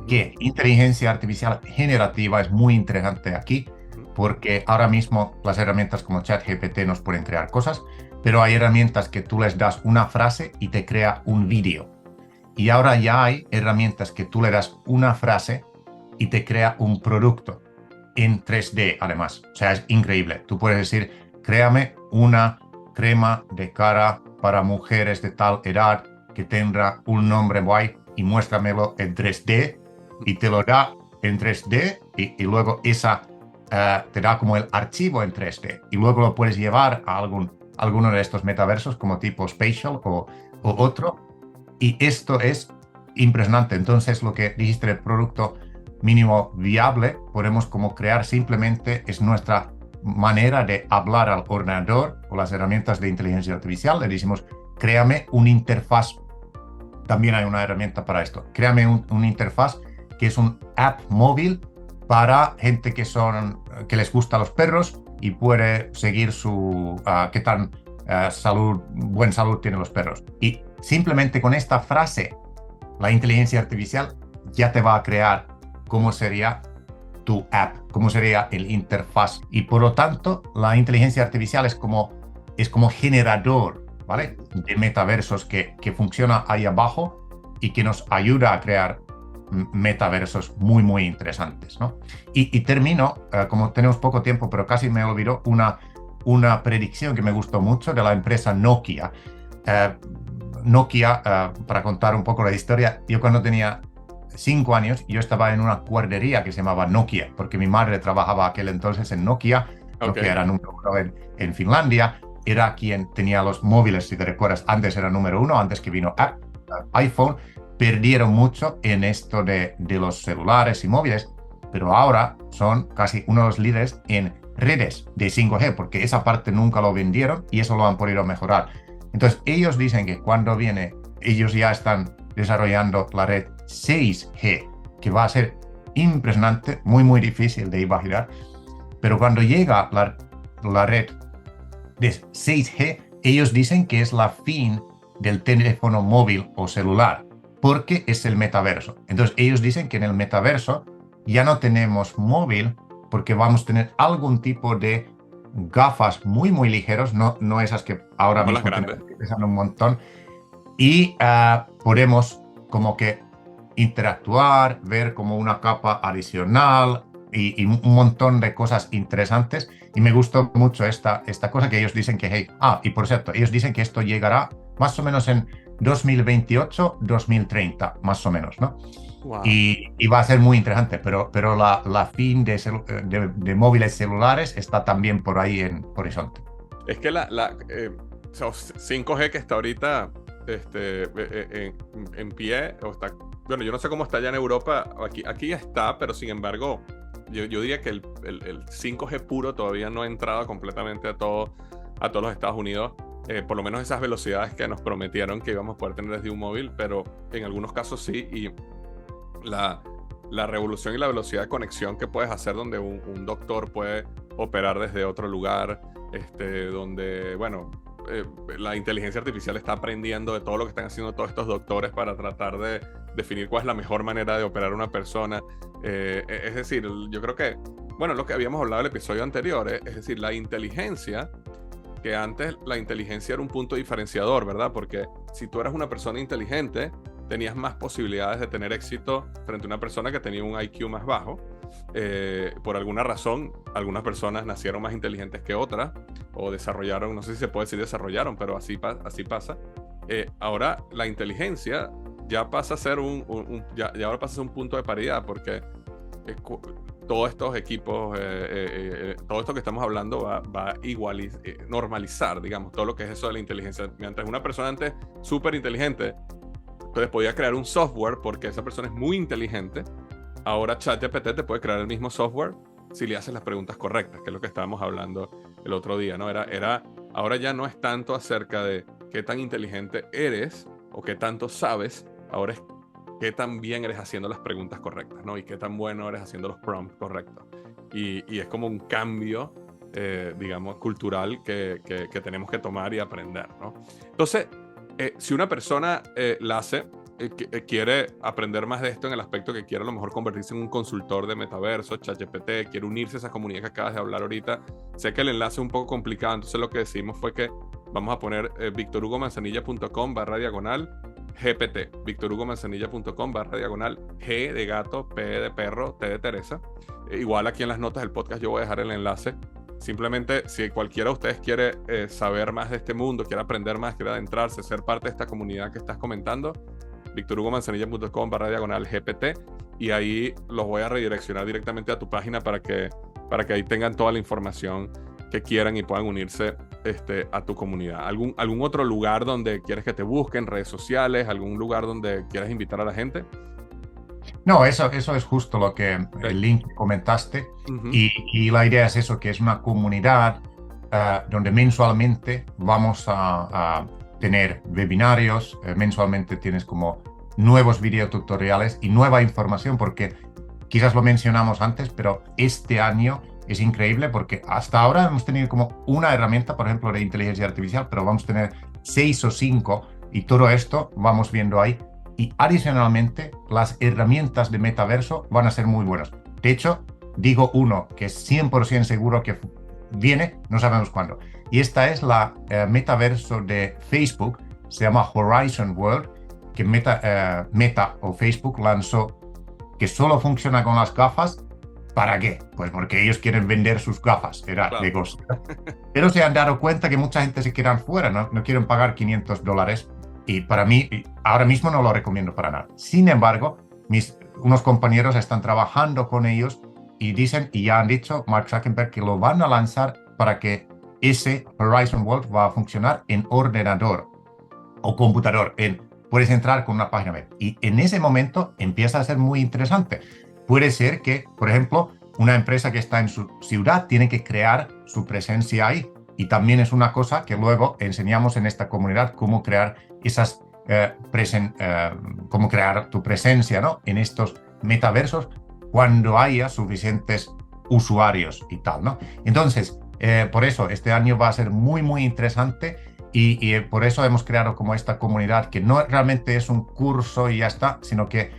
que inteligencia artificial generativa es muy interesante aquí, porque ahora mismo las herramientas como ChatGPT nos pueden crear cosas, pero hay herramientas que tú les das una frase y te crea un vídeo. Y ahora ya hay herramientas que tú le das una frase y te crea un producto en 3D además. O sea, es increíble. Tú puedes decir, créame una crema de cara para mujeres de tal edad que tendrá un nombre guay y muéstramelo en 3D, y te lo da en 3D y luego te da como el archivo en 3D y luego lo puedes llevar a alguno de estos metaversos como tipo Spatial o otro, y esto es impresionante. Entonces, lo que dijiste del producto mínimo viable, podemos como crear simplemente, es nuestra manera de hablar al ordenador o las herramientas de inteligencia artificial. Le decimos, créame una interfaz. También hay una herramienta para esto. Créame una interfaz que es un app móvil para gente que les gustan los perros y puede seguir qué tan buena salud tienen los perros. Y simplemente con esta frase, la inteligencia artificial ya te va a crear cómo sería tu app, cómo sería el interfaz. Y por lo tanto, la inteligencia artificial es como generador, ¿vale?, de metaversos que funciona ahí abajo y que nos ayuda a crear metaversos muy, muy interesantes, ¿no? Y termino, como tenemos poco tiempo, pero casi me olvidó una predicción que me gustó mucho de la empresa Nokia. Nokia, para contar un poco la historia, yo cuando tenía 5 años, yo estaba en una guardería que se llamaba Nokia, porque mi madre trabajaba aquel entonces en Nokia. Nokia era número 1 en Finlandia, era quien tenía los móviles, si te recuerdas, antes era número 1, antes que vino iPhone perdieron mucho en esto de los celulares y móviles, pero ahora son casi uno de los líderes en redes de 5G, porque esa parte nunca lo vendieron y eso lo han podido mejorar. Entonces, ellos dicen que cuando viene, ellos ya están desarrollando la red 6G, que va a ser impresionante, muy, muy difícil de imaginar, pero cuando llega la red de 6G, ellos dicen que es la fin del teléfono móvil o celular, porque es el metaverso. Entonces, ellos dicen que en el metaverso ya no tenemos móvil, porque vamos a tener algún tipo de gafas muy, muy ligeros, no esas que ahora mismo pesan un montón, y podemos como que interactuar, ver como una capa adicional y un montón de cosas interesantes. Y me gustó mucho esta cosa que ellos dicen que, hey, y por cierto, ellos dicen que esto llegará más o menos en 2028, 2030, más o menos, ¿no? Wow. Y va a ser muy interesante, pero la fin de móviles celulares está también por ahí en horizonte. Es que 5G que está ahorita en pie, o está, bueno, yo no sé cómo está allá en Europa, aquí ya está, pero sin embargo, yo diría que el 5G puro todavía no ha entrado completamente a todos los Estados Unidos. Por lo menos esas velocidades que nos prometieron que íbamos a poder tener desde un móvil, pero en algunos casos sí, y la revolución y la velocidad de conexión que puedes hacer donde un doctor puede operar desde otro lugar, donde, bueno, la inteligencia artificial está aprendiendo de todo lo que están haciendo todos estos doctores para tratar de definir cuál es la mejor manera de operar a una persona. Es decir, yo creo que, bueno, lo que habíamos hablado en el episodio anterior, es decir, la inteligencia, que antes la inteligencia era un punto diferenciador, ¿verdad? Porque si tú eras una persona inteligente, tenías más posibilidades de tener éxito frente a una persona que tenía un IQ más bajo. Por alguna razón, algunas personas nacieron más inteligentes que otras, o desarrollaron, no sé si se puede decir desarrollaron, pero así pasa. Ahora la inteligencia ya pasa a ser ahora pasa a ser un punto de paridad, porque todos estos equipos, todo esto que estamos hablando va a normalizar, digamos, todo lo que es eso de la inteligencia. Mientras una persona antes súper inteligente, entonces podía crear un software porque esa persona es muy inteligente, ahora ChatGPT te puede crear el mismo software si le haces las preguntas correctas, que es lo que estábamos hablando el otro día, ¿no? Ahora ya no es tanto acerca de qué tan inteligente eres o qué tanto sabes, ahora es qué tan bien eres haciendo las preguntas correctas, ¿no? Y qué tan bueno eres haciendo los prompts correctos. Y es como un cambio, digamos, cultural que tenemos que tomar y aprender, ¿no? Entonces, si una persona quiere aprender más de esto en el aspecto que quiere a lo mejor convertirse en un consultor de metaverso, ChatGPT, quiere unirse a esa comunidad que acabas de hablar ahorita, sé que el enlace es un poco complicado, entonces lo que decidimos fue que vamos a poner victorhugomanzanilla.com/GPT, victorhugomanzanilla.com/G de gato, P de perro, T de Teresa. Igual aquí en las notas del podcast yo voy a dejar el enlace. Simplemente, si cualquiera de ustedes quiere saber más de este mundo, quiere aprender más, quiere adentrarse, ser parte de esta comunidad que estás comentando, victorhugomanzanilla.com/GPT, y ahí los voy a redireccionar directamente a tu página para que ahí tengan toda la información que quieran y puedan unirse a tu comunidad. ¿Algún otro lugar donde quieres que te busquen, redes sociales, algún lugar donde quieras invitar a la gente? No, eso es justo lo que el link que comentaste. Y la idea es eso, que es una comunidad donde mensualmente vamos a tener webinarios, mensualmente tienes como nuevos videotutoriales y nueva información, porque quizás lo mencionamos antes, pero este año es increíble porque hasta ahora hemos tenido como una herramienta, por ejemplo, de inteligencia artificial, pero vamos a tener 6 o 5 y todo esto vamos viendo ahí. Y adicionalmente, las herramientas de metaverso van a ser muy buenas. De hecho, digo uno que es 100% seguro que viene, no sabemos cuándo. Y esta es la metaverso de Facebook, se llama Horizon World, que Meta o Facebook lanzó, que solo funciona con las gafas. ¿Para qué? Pues porque ellos quieren vender sus gafas, era negocio. Pero se han dado cuenta que mucha gente se queda fuera, no quieren pagar $500. Y para mí, ahora mismo no lo recomiendo para nada. Sin embargo, unos compañeros están trabajando con ellos y dicen, y ya han dicho, Mark Zuckerberg, que lo van a lanzar para que ese Horizon World va a funcionar en ordenador o computador, en puedes entrar con una página web. Y en ese momento empieza a ser muy interesante. Puede ser que, por ejemplo, una empresa que está en su ciudad tiene que crear su presencia ahí. Y también es una cosa que luego enseñamos en esta comunidad, cómo crear cómo crear tu presencia, ¿no?, en estos metaversos cuando haya suficientes usuarios y tal, ¿no? Entonces, por eso este año va a ser muy, muy interesante y por eso hemos creado como esta comunidad que no realmente es un curso y ya está, sino que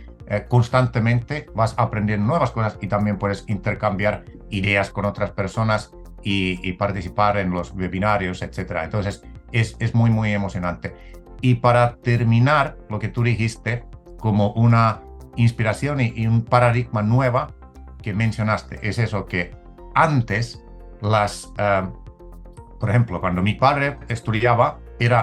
constantemente vas aprendiendo nuevas cosas y también puedes intercambiar ideas con otras personas y participar en los webinarios, etc. Entonces, es muy, muy emocionante. Y para terminar, lo que tú dijiste como una inspiración y un paradigma nueva que mencionaste, es eso que antes por ejemplo, cuando mi padre estudiaba,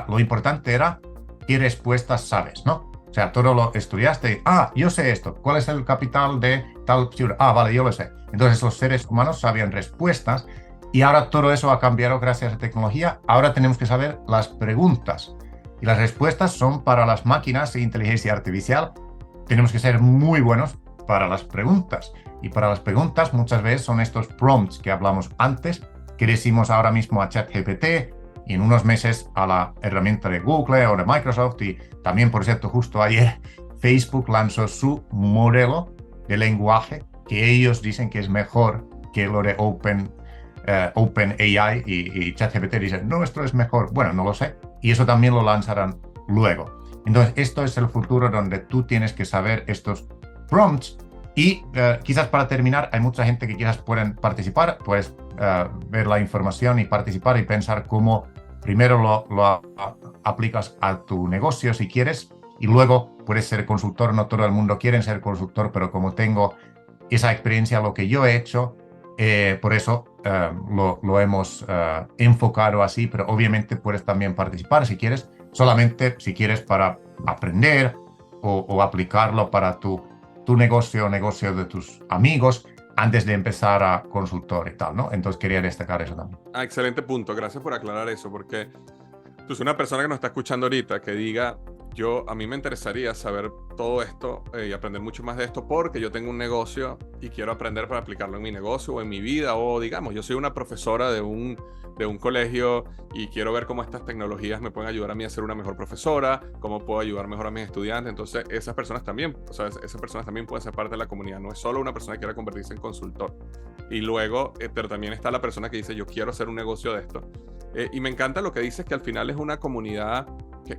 lo importante era qué respuestas sabes, ¿no? O sea, todo lo estudiaste, yo sé esto, ¿cuál es el capital de tal ciudad? Vale, yo lo sé. Entonces los seres humanos sabían respuestas y ahora todo eso ha cambiado gracias a la tecnología. Ahora tenemos que saber las preguntas y las respuestas son para las máquinas e inteligencia artificial. Tenemos que ser muy buenos para las preguntas. Y para las preguntas muchas veces son estos prompts que hablamos antes, que decimos ahora mismo a ChatGPT y en unos meses a la herramienta de Google o de Microsoft. Y también, por cierto, justo ayer Facebook lanzó su modelo de lenguaje que ellos dicen que es mejor que lo de OpenAI y ChatGPT dicen, no, esto es mejor. Bueno, no lo sé. Y eso también lo lanzarán luego. Entonces, esto es el futuro donde tú tienes que saber estos prompts. Y quizás para terminar, hay mucha gente que quizás pueden participar, puedes ver la información y participar y pensar cómo primero lo aplicas a tu negocio si quieres y luego puedes ser consultor. No todo el mundo quiere ser consultor, pero como tengo esa experiencia, lo que yo he hecho, por eso lo hemos enfocado así, pero obviamente puedes también participar si quieres, solamente si quieres para aprender o aplicarlo para tu negocio o negocio de tus amigos antes de empezar a consultor y tal, ¿no? Entonces quería destacar eso también. Excelente punto. Gracias por aclarar eso, porque tú eres una persona que nos está escuchando ahorita que diga, a mí me interesaría saber todo esto y aprender mucho más de esto porque yo tengo un negocio y quiero aprender para aplicarlo en mi negocio o en mi vida, o digamos, yo soy una profesora de un colegio y quiero ver cómo estas tecnologías me pueden ayudar a mí a ser una mejor profesora, cómo puedo ayudar mejor a mis estudiantes. Entonces esas personas también pueden ser parte de la comunidad. No es solo una persona que quiera convertirse en consultor. Y luego, pero también está la persona que dice, yo quiero hacer un negocio de esto. Y me encanta lo que dices, que al final es una comunidad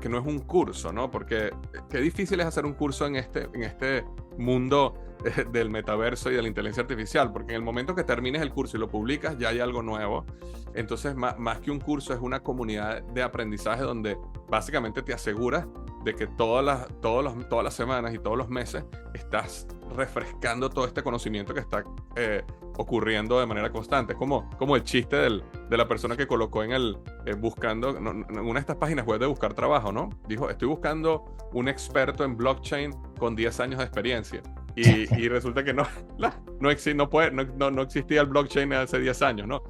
que no es un curso, ¿no? Porque qué difícil es hacer un curso en este mundo del metaverso y de la inteligencia artificial, porque en el momento que termines el curso y lo publicas ya hay algo nuevo. Entonces más que un curso es una comunidad de aprendizaje donde básicamente te aseguras de que todas las semanas y todos los meses estás refrescando todo este conocimiento que está ocurriendo de manera constante. Como el chiste de la persona que colocó buscando en una de estas páginas web de buscar trabajo, ¿no? Dijo, estoy buscando un experto en blockchain con 10 años de experiencia. Y resulta que no existía el blockchain hace 10 años, ¿no?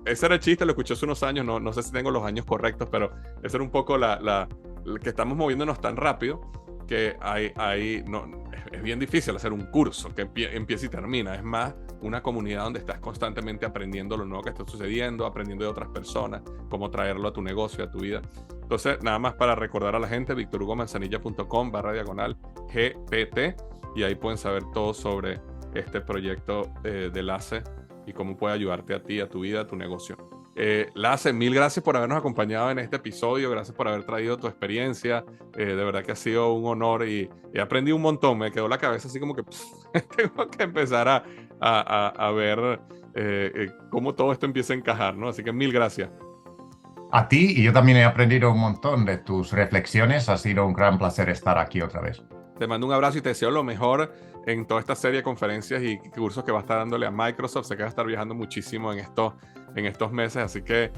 Ese era el chiste, lo escuché hace unos años, no sé si tengo los años correctos, pero ese era un poco que estamos moviéndonos tan rápido que es bien difícil hacer un curso que empieza y termina. Es más una comunidad donde estás constantemente aprendiendo lo nuevo que está sucediendo, aprendiendo de otras personas, cómo traerlo a tu negocio, a tu vida. Entonces, nada más para recordar a la gente, victorhugomanzanilla.com/diagonal GPT, y ahí pueden saber todo sobre este proyecto de LACE y cómo puede ayudarte a ti, a tu vida, a tu negocio. LACE, mil gracias por habernos acompañado en este episodio, gracias por haber traído tu experiencia, de verdad que ha sido un honor y he aprendido un montón, me quedó la cabeza así como que tengo que empezar a ver cómo todo esto empieza a encajar, ¿no? Así que mil gracias. A ti, y yo también he aprendido un montón de tus reflexiones, ha sido un gran placer estar aquí otra vez. Te mando un abrazo y te deseo lo mejor en toda esta serie de conferencias y cursos que va a estar dándole a Microsoft. Sé que va a estar viajando muchísimo en estos meses, así que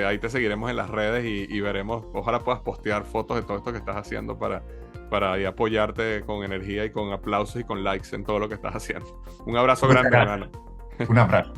ahí te seguiremos en las redes y veremos. Ojalá puedas postear fotos de todo esto que estás haciendo para ahí apoyarte con energía y con aplausos y con likes en todo lo que estás haciendo. Un abrazo grande, hermano. Un abrazo.